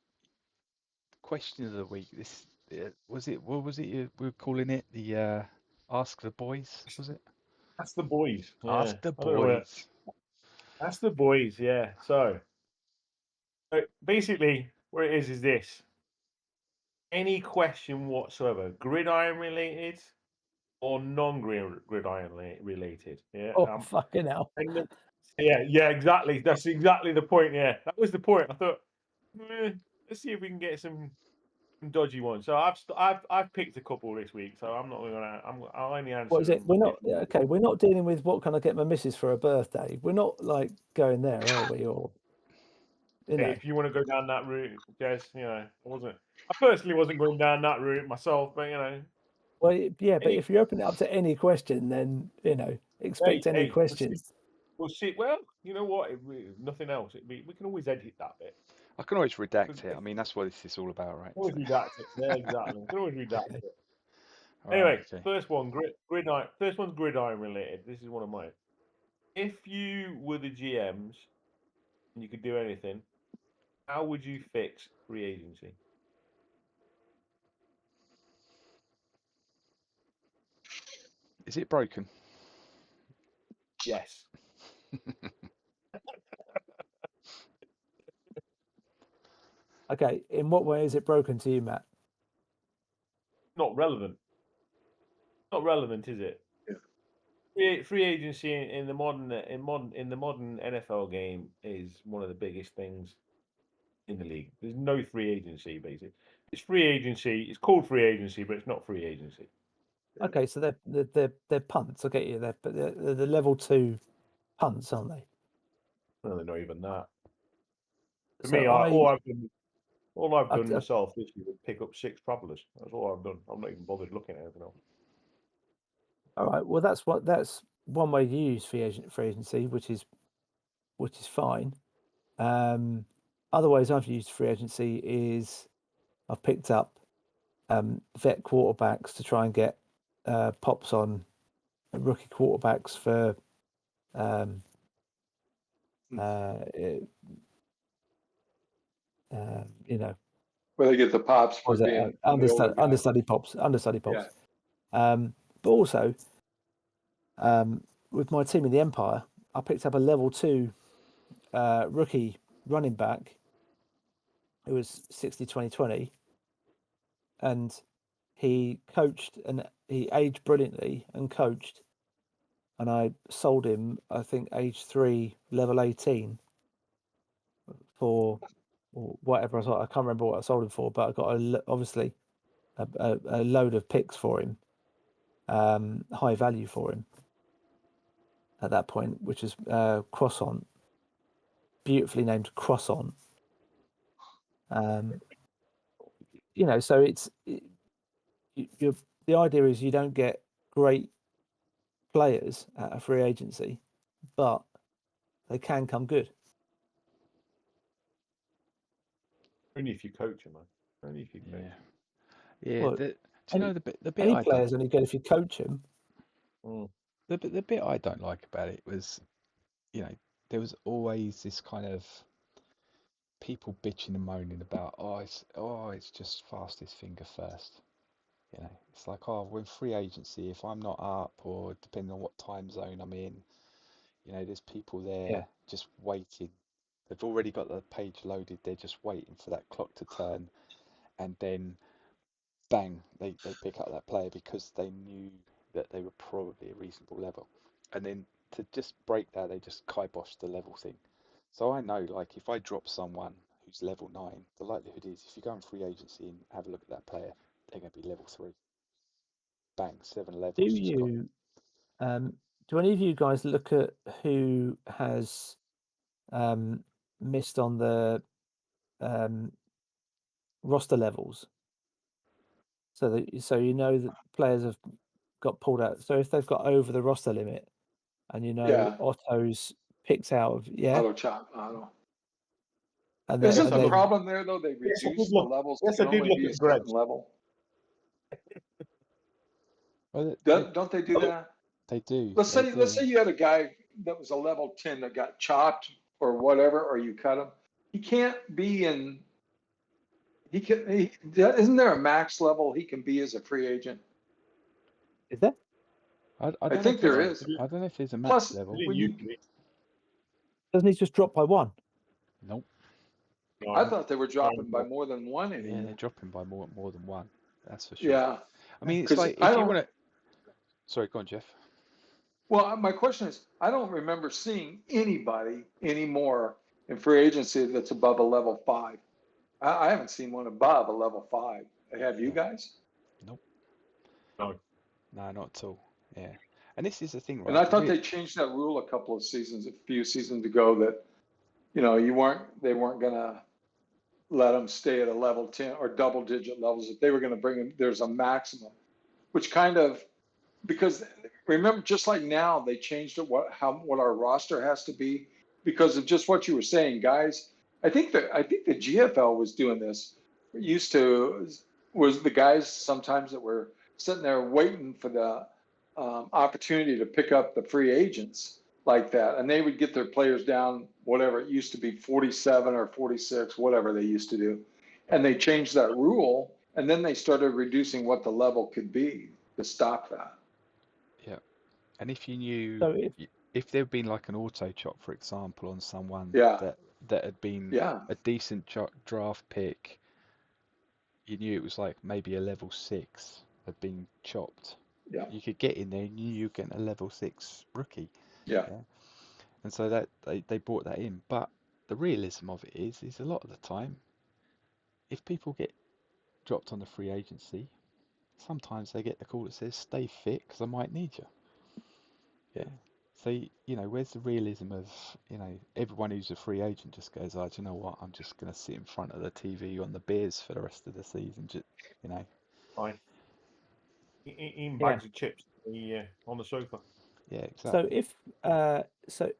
question of the week. This was it. What was it we were calling it? The Ask the Boys, was it? That's the boys. Yeah. Ask the I don't know where. Boys. That's the boys. Yeah. So basically, what it is this: any question whatsoever, gridiron related or non-gridiron related. Yeah. Oh, fucking hell. Yeah, exactly. That's exactly the point. Yeah, that was the point. I thought, let's see if we can get some dodgy ones. So I've picked a couple this week. So I'm not gonna. I'll only answer. What is it? them We're not if- okay. We're not dealing with what can I get my missus for her birthday. We're not like going there, are we? Or If you want to go down that route, Jez, I wasn't. I personally wasn't going down that route myself, but Well, yeah, but any- if you open it up to any question, then expect any questions. We'll see. Well, you know what? Nothing else. We can always edit that bit. I can always redact it. I mean, that's what this is all about, right? Always redact it. Yeah, exactly. We can always redact it. Right, Anyway, okay. first one, gridiron. First one's gridiron related. This is one of mine. If you were the GMs and you could do anything, how would you fix free agency? Is it broken? Yes. Okay, in what way is it broken to you, Matt? Not relevant. Not relevant, is it? Yeah. Free agency in the modern NFL game is one of the biggest things in the league. There's no free agency basically. It's free agency. It's called free agency, but it's not free agency. Okay, so they're punts. I get you. But they're the level 2 punts, aren't they? Well, they're not even that. For So me, all I've done myself this year is pick up 6 travelers. That's all I've done. I'm not even bothered looking at anything else. All right. Well, that's one way to use free agency, which is fine. Other ways I've used free agency is I've picked up vet quarterbacks to try and get pops on rookie quarterbacks for Where they get the pops for being understudy pops. Yeah. But also with my team in the Empire, I picked up a level 2 rookie running back who was 60-20-20, and he coached and he aged brilliantly and coached, and I sold him, I think, age 3, level 18 for whatever I can't remember what I sold him for, but I got obviously a load of picks for him, high value for him at that point, which is Croissant, beautifully named Croissant. You know, so the idea is you don't get great players at a free agency, but they can come good. Only if you coach them, man. Only if you coach them. Yeah. Well, Do you any, know the bit any I don't player's only good if you coach them. the bit I don't like about it was, you know, there was always this kind of people bitching and moaning about, it's just fastest finger first. You know, it's like, oh, we're in free agency. If I'm not up, or depending on what time zone I'm in, you know, there's people Yeah. there just waiting. They've already got the page loaded. They're just waiting for that clock to turn, and then bang, they pick up that player because they knew that they were probably a reasonable level. And then to just break that, they just kibosh the level thing. So I know, like, if I drop someone who's level 9, the likelihood is if you go on free agency and have a look at that player, they're going to be level 3. Bang, 7 levels just gone. Do any of you guys look at who has missed on the roster levels? So you know that players have got pulled out. So if they've got over the roster limit, and you know Yeah. Otto's picked out of Auto chop, auto. and Isn't and the then problem there though? They Yes, I did reduce the look. levels Yes, to I did only look be a at Greg. certain level. Well, Don't they do Oh, that? they do. Let's They say do. you had a guy that was a level 10 that got chopped or whatever, or you cut him. He can't be in. Isn't there a max level he can be as a free agent? is there? I I don't know think if there's there no, is. I don't know if there's a max Plus, it level. didn't when you, used to be. Doesn't he just drop by one? Nope. No, I thought they were no, dropping by more than one Yeah, they're anymore. dropping by more than one. That's for sure. Yeah, I mean, it's because like I if you don't. want to. Sorry, go on, Jeff. Well, my question is, I don't remember seeing anybody anymore in free agency that's above a level 5. I haven't seen one above a level 5. Have you Yeah. guys? Nope. no. No, not at all. Yeah. And this is the thing, And right? I thought they changed that rule a few seasons ago that, they weren't gonna let them stay at a level 10 or double digit levels. If they were gonna bring them, there's a maximum, which kind of, because remember, just like now, they changed it, what our roster has to be because of just what you were saying, guys. I think the GFL was doing this. Was the guys sometimes that were sitting there waiting for the opportunity to pick up the free agents like that, and they would get their players down, whatever it used to be, 47 or 46, whatever they used to do, and they changed that rule, and then they started reducing what the level could be to stop that. Yeah. And if you knew, So if there'd been like an auto chop, for example, on someone Yeah, that had been yeah, a decent draft pick, you knew it was like maybe a level 6 had been chopped. yeah, You could get in there, and you were getting a level 6 rookie. yeah, Yeah. And so that they brought that in. But the realism of it is a lot of the time, if people get dropped on the free agency, sometimes they get the call that says stay fit because I might need you. Yeah. So, where's the realism of, everyone who's a free agent just goes, oh, do you know what? I'm just going to sit in front of the TV on the beers for the rest of the season. Just, you know. Fine. Eating yeah. bags of chips on the sofa. Yeah, So exactly.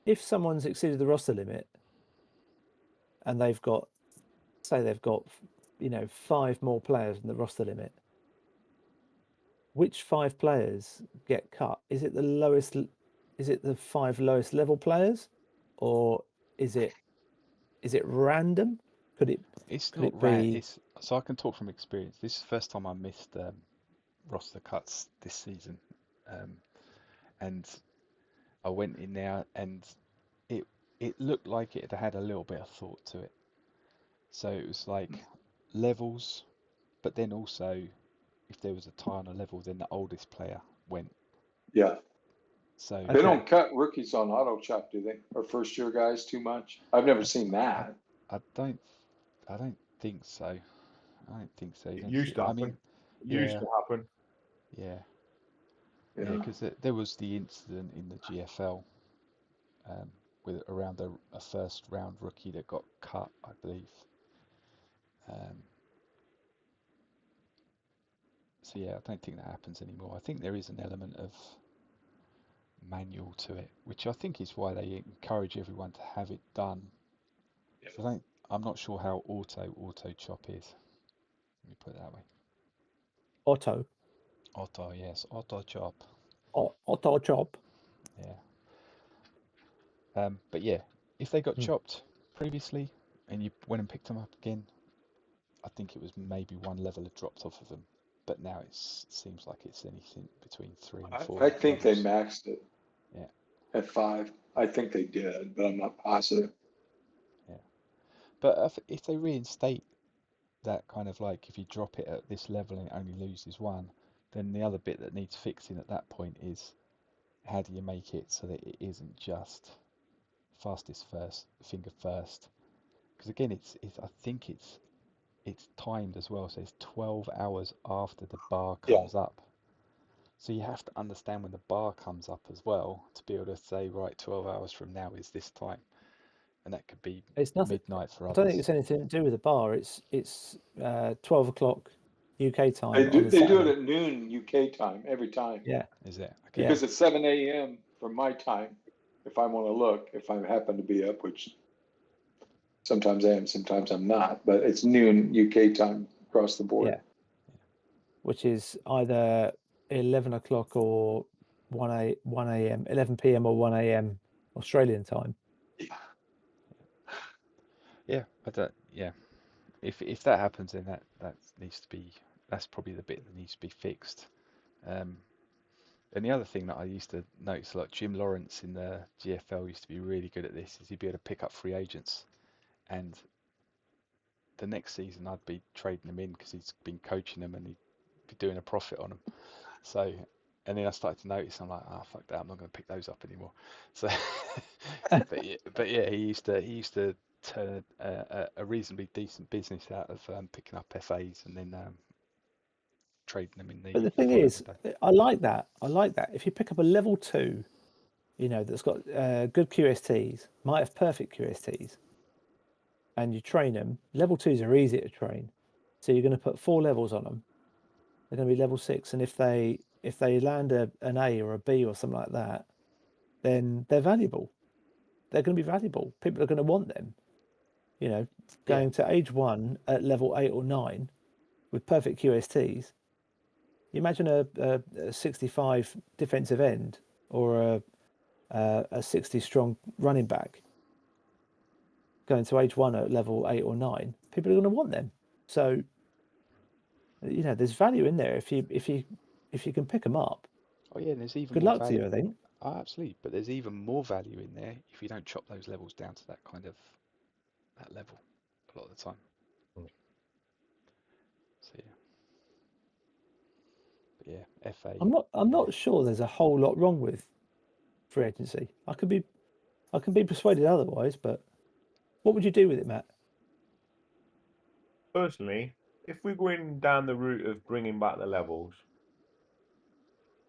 if someone's exceeded the roster limit and they've got 5 more players than the roster limit, which 5 players get cut? Is it the lowest? Is it the 5 lowest level players, or is it random? Could it It's could not it ran. be? It's so I can talk from experience. This is the first time I missed roster cuts this season, and I went in there and it it looked like it had a little bit of thought to it. So it was like levels, but then also if there was a tie on a level, then the oldest player went. yeah. So They Okay. don't cut rookies on auto chop, do they? Or first year guys too much? I've never I, seen I, that. I don't think so. I don't think so. You It don't see. used to I happen. mean, It used yeah, to happen. yeah, yeah. Yeah, Because there was the incident in the GFL with around a first round rookie that got cut, I believe. So yeah, I don't think that happens anymore. I think there is an element of manual to it, which I think is why they encourage everyone to have it done. So I'm not sure how auto chop is. Let me put it that way. Auto Yes, auto chop. auto chop. Yeah. But yeah, if they got chopped previously and you went and picked them up again, I think it was maybe one level had dropped off of them. But now it seems like it's anything between 3 and 4 I think they levels. maxed it. Yeah. At 5. I think they did, but I'm not positive. Yeah. But if they reinstate that kind of like, if you drop it at this level and it only loses 1, then the other bit that needs fixing at that point is how do you make it so that it isn't just fastest first, finger first? Because again, I think it's timed as well, so it's 12 hours after the bar comes up. So you have to understand when the bar comes up as well to be able to say, right, 12 hours from now is this time, and that could be midnight for I others. don't think it's anything to do with the bar. It's 12 o'clock UK time. They do Saturday. it at noon UK time every time. Yeah. Is it? Okay. Because it's 7 a.m. for my time. If I want to look, if I happen to be up, which sometimes I am, sometimes I'm not, but it's noon UK time across the board. Yeah. Which is either 11 o'clock or 1 a.m., 11 p.m. or 1 a.m. Australian time. Yeah, yeah. If that happens, then that needs to be, that's probably the bit that needs to be fixed. And the other thing that I used to notice, like Jim Lawrence in the GFL used to be really good at this, is he'd be able to pick up free agents, and the next season I'd be trading them in because he's been coaching them and he'd be doing a profit on them. So, and then I started to notice, I'm like, oh fuck that, I'm not going to pick those up anymore. So, but yeah, he used to turn a reasonably decent business out of picking up FAs and then trading them in But the the thing following is, day. I like that. If you pick up a level 2, that's got good QSTs, might have perfect QSTs, and you train them, level 2s are easy to train. So you're going to put 4 levels on them. They're going to be level 6, and if they land an A or a B or something like that, then they're valuable. They're going to be valuable. People are going to want them. Going to age 1 at level 8 or 9 with perfect QSTs. You imagine a 65 defensive end or a 60 strong running back going to age 1 at level 8 or 9. People are going to want them. So there's value in there if you can pick them up. Oh yeah, and there's even Good more luck value. to you, I think. Oh, absolutely, but there's even more value in there if you don't chop those levels down to that kind of that level a lot of the time. So yeah. But yeah, FA. I'm not sure there's a whole lot wrong with free agency. I can be persuaded otherwise, but what would you do with it, Matt? Personally, if we're going down the route of bringing back the levels,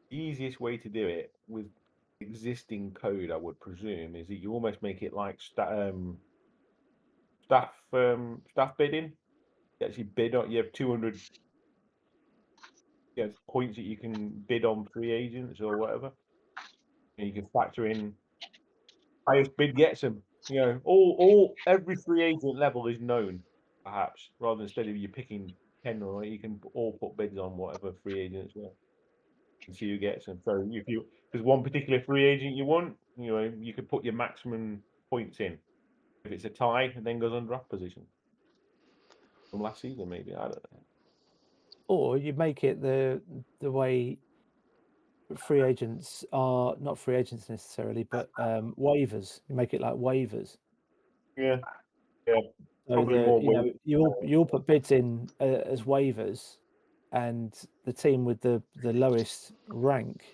the easiest way to do it with existing code, I would presume, is that you almost make it like staff bidding. You actually bid on. You have 200 points that you can bid on free agents or whatever. And you can factor in highest bid gets them. Every free agent level is known, perhaps, rather than instead of you picking 10 or you can all put bids on whatever free agents were and see who gets them. So if there's one particular free agent you want, you could put your maximum points in. If it's a tie, it then goes on draft position from last season, maybe. I don't know. Or you make it the way free agents are not free agents necessarily, but waivers. You make it like waivers. Yeah. So Probably more you'll put bids in as waivers, and the team with the lowest rank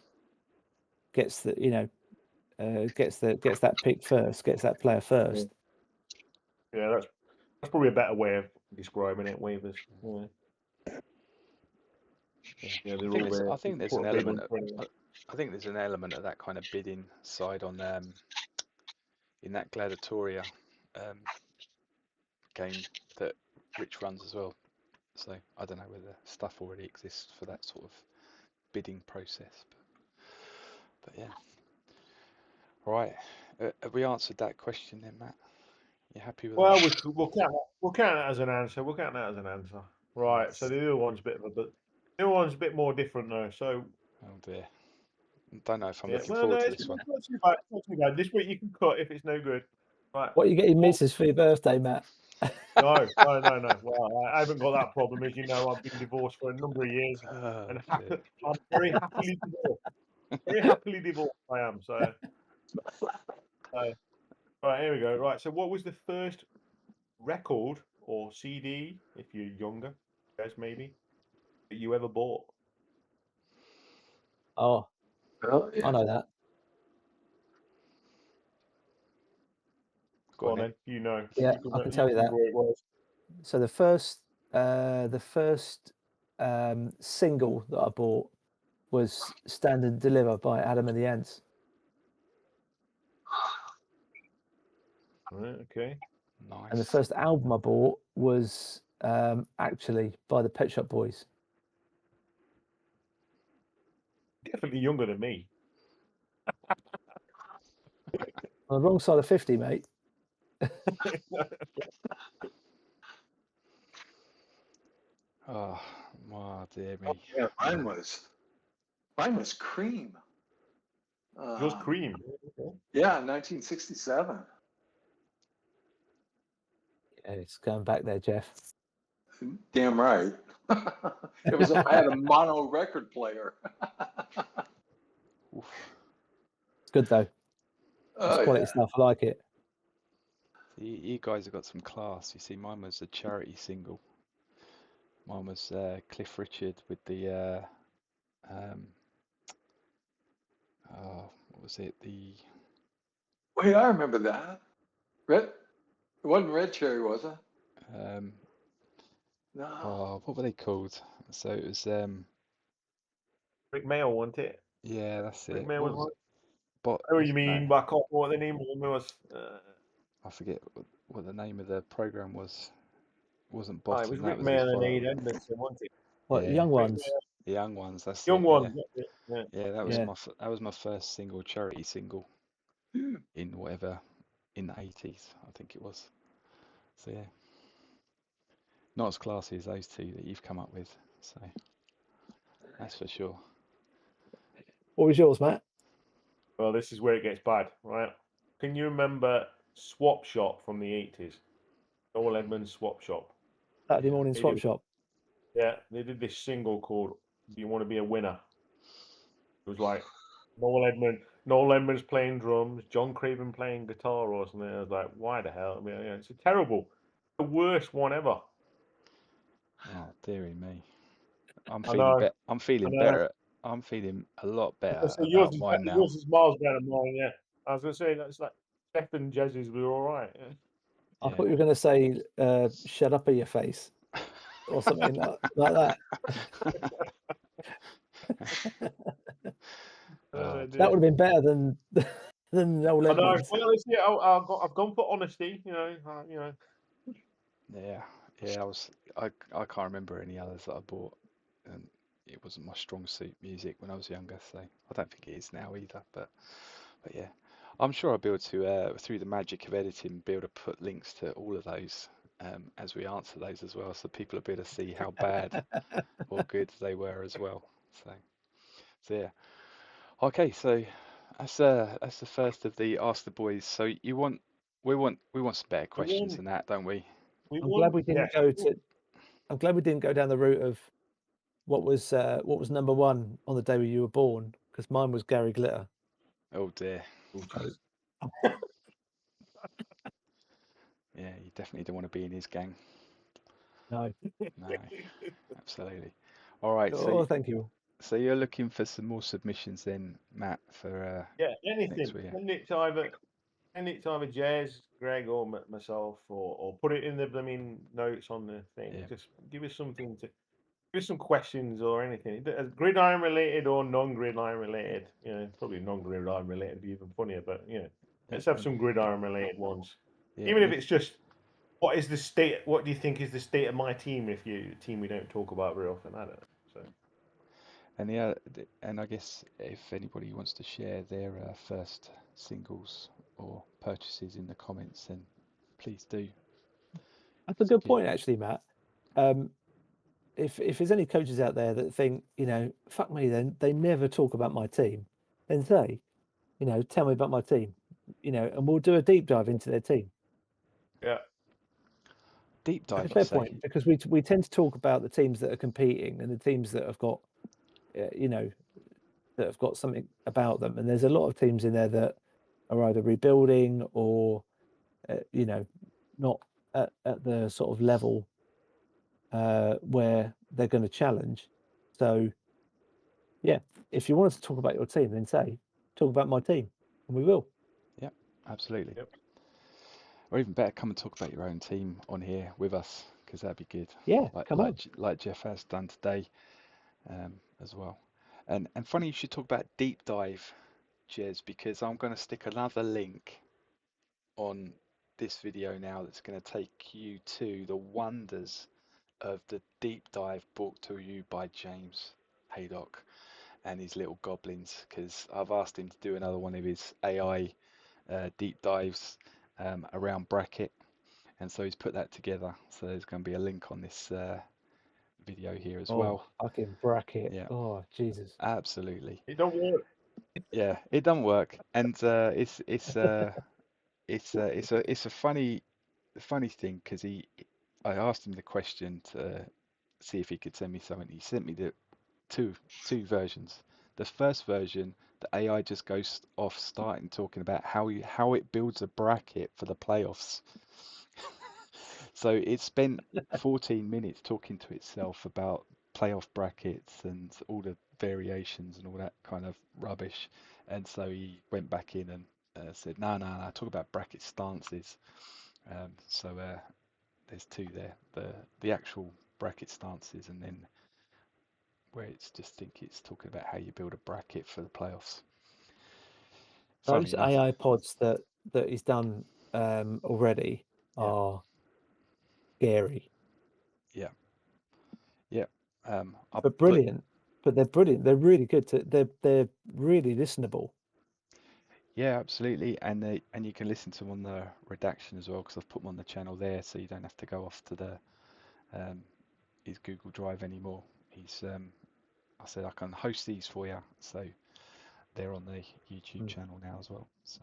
gets gets that pick first, gets that player first. Yeah, that's probably a better way of describing it. Waivers. Yeah. I think there's an element of that kind of bidding side on in that Gladiatoria game that rich runs as well. So I don't know whether stuff already exists for that sort of bidding process. But yeah. All right. Have we answered that question then, Matt? You happy with Well, that? we'll count that as an answer. We'll count that as an answer. Right. So the other one's a bit more different though. So Oh dear. Don't know if I'm yeah. looking Well, no, forward to it's this one. not too bad. It's not too bad. This week you can cut if it's no good. Right. What are you getting misses for your birthday, Matt? No. Well, I haven't got that problem, as you know. I've been divorced for a number of years, Oh, and dear. I'm very happily divorced. Very happily divorced, I am. So, right, here we go. Right. So, what was the first record or CD, if you're younger, guys, maybe, that you ever bought? Oh, Well, I know that. Go on then. Then. You know. Yeah, You I can tell you that. where it was. So the first single that I bought was Stand and Deliver by Adam and the Ants. Right, okay. Nice. And the first album I bought was actually by the Pet Shop Boys. Definitely younger than me. On the wrong side of 50, mate. Oh, dear me. yeah, mine was Cream. Yours Cream. Okay. Yeah, 1967. Yeah, it's going back there, Jeff. Damn right. It was. I had a mono record player. Oof. It's good though. It's Oh, quality yeah. stuff. I like it. So you guys have got some class. You see, mine was a charity single. Mine was Cliff Richard with the what was it? The Wait, I remember that. Red. It wasn't Red Cherry, was it? No. what were they called? So it was Rick Mail, wasn't it? yeah, that's Rick it. Mail What was was it? Bot? I know what you No, mean, but I can't remember what the name was. I forget what the name of the program was. It wasn't It Bottom. was That Rick was his Mail and follow. Aid Edmondson, wasn't it? What, Yeah, Young Rick Ones? Mail, the Young Ones. That's Young it. Ones. Yeah, Yeah. yeah. That was Yeah. that was my first single, charity single, in whatever in the 80s, I think it was. So yeah, not as classy as those two that you've come up with. So that's for sure. What was yours, Matt? Well, this is where it gets bad, right? Can you remember Swap Shop from the 80s? Noel Edmonds Swap Shop. Saturday morning swap shop. Yeah, they did this single called "Do You Want to Be a Winner?" It was like Noel Edmonds playing drums, John Craven playing guitar or something. I was like, why the hell? I mean, yeah, it's terrible, the worst one ever. Oh dearie me, I'm I feeling know. better. I'm feeling better. I'm feeling a lot better So about mine now. yours is miles better than mine. Yeah, I was gonna say that's like Steph and Jez's were all right. Yeah. I thought you were going to say "shut up in your face" or something like that. That would have been better than Noel I know. Edmonds. Well, I've gone for honesty. You know. Yeah, I can't remember any others that I bought, and it wasn't my strong suit, music, when I was younger. So I don't think it is now either. But yeah, I'm sure I'll be able to through the magic of editing, be able to put links to all of those as we answer those as well, so people will be able to see how bad or good they were as well. So yeah. Okay, so that's the first of the Ask the Boys. So we want some better questions than that, don't we? I'm glad we didn't I'm glad we didn't go down the route of what was number one on the day you were born, because mine was Gary Glitter. Oh dear. Yeah, you definitely don't want to be in his gang. No. No, absolutely. All right, Thank you. So you're looking for some more submissions then, Matt, for anything. next week? Send it to either Jez, Greg, or myself, or put it in the blooming notes on the thing. Yeah. Just give us something to. Give us some questions or anything, gridiron related or non-gridiron related. Probably non-gridiron related would be even funnier. But let's have some gridiron related ones. Yeah, Even if it's just What is the state? What do you think is the state of my team? If you team we don't talk about very often, I don't know. So. And I guess if anybody wants to share their first singles or purchases in the comments, then please do. That's a good point, actually, Matt. If there's any coaches out there that think, fuck me, then they never talk about my team, then say, tell me about my team, and we'll do a deep dive into their team. Yeah. Deep dive. It's a fair point, because we tend to talk about the teams that are competing and the teams that have got, that have got something about them, and there's a lot of teams in there that are either rebuilding or, not at the sort of level where they're going to challenge. So, yeah, if you want us to talk about your team, then say, talk about my team, and we will. Yep, absolutely. Yep. Or even better, come and talk about your own team on here with us, because that'd be good. Yeah, come on. Like Jeff has done today, as well. And funny you should talk about deep dive, Jez, because I'm going to stick another link on this video now that's going to take you to the wonders of the deep dive brought to you by James Haydock and his little goblins, because I've asked him to do another one of his AI deep dives around bracket, and so he's put that together. So there's going to be a link on this video here as well. Fucking bracket. Yeah. Oh, Jesus. Absolutely. It don't work. Yeah, it doesn't work, and it's a funny thing, because I asked him the question to see if he could send me something. He sent me the two versions. The first version, the AI just goes off starting talking about how it builds a bracket for the playoffs. So it spent 14 minutes talking to itself about playoff brackets and all the variations and all that kind of rubbish. And so he went back in and said, no, talk about bracket stances. So there's two there, the actual bracket stances, and then where it's talking about how you build a bracket for the playoffs. Those AI pods that he's done already are scary. Yeah. But brilliant. But they're brilliant. They're really good. They're really listenable. Yeah, absolutely, and you can listen to them on the redaction as well, because I've put them on the channel there, so you don't have to go off to the his Google Drive anymore. I said I can host these for you, so they're on the YouTube channel now as well. So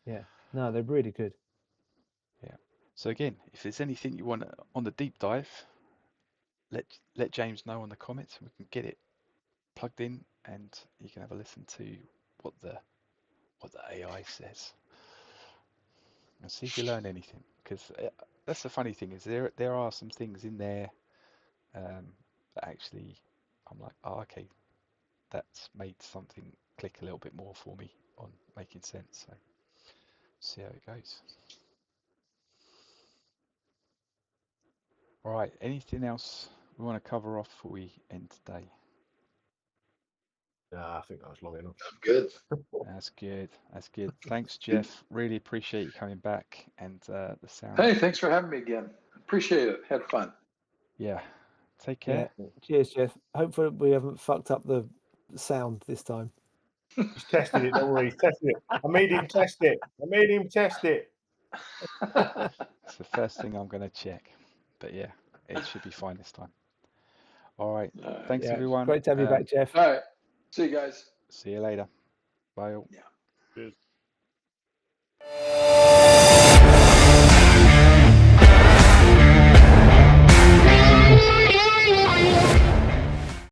yeah, no, they're really good. Yeah. So again, if there's anything you want on the deep dive, let James know in the comments, and we can get it plugged in, and you can have a listen to what the AI says, and see if you learn anything. Because that's the funny thing, is there are some things in there that actually I'm like, oh, okay, that's made something click a little bit more for me on making sense. So see how it goes. All right, anything else we want to cover off before we end today? Nah, I think that was long enough. I'm good. That's good. That's good. Thanks, Jeff. Really appreciate you coming back, and the sound. Hey, thanks for having me again. Appreciate it. Had fun. Yeah. Take care. Yeah. Cheers, Jeff. Hopefully we haven't fucked up the sound this time. He's tested it. Don't worry, he's tested it. I made him test it. It's the first thing I'm going to check, but yeah, it should be fine this time. All right. Thanks, everyone. Great to have you back, Jeff. All right. See you guys. See you later. Bye all. Yeah. Cheers.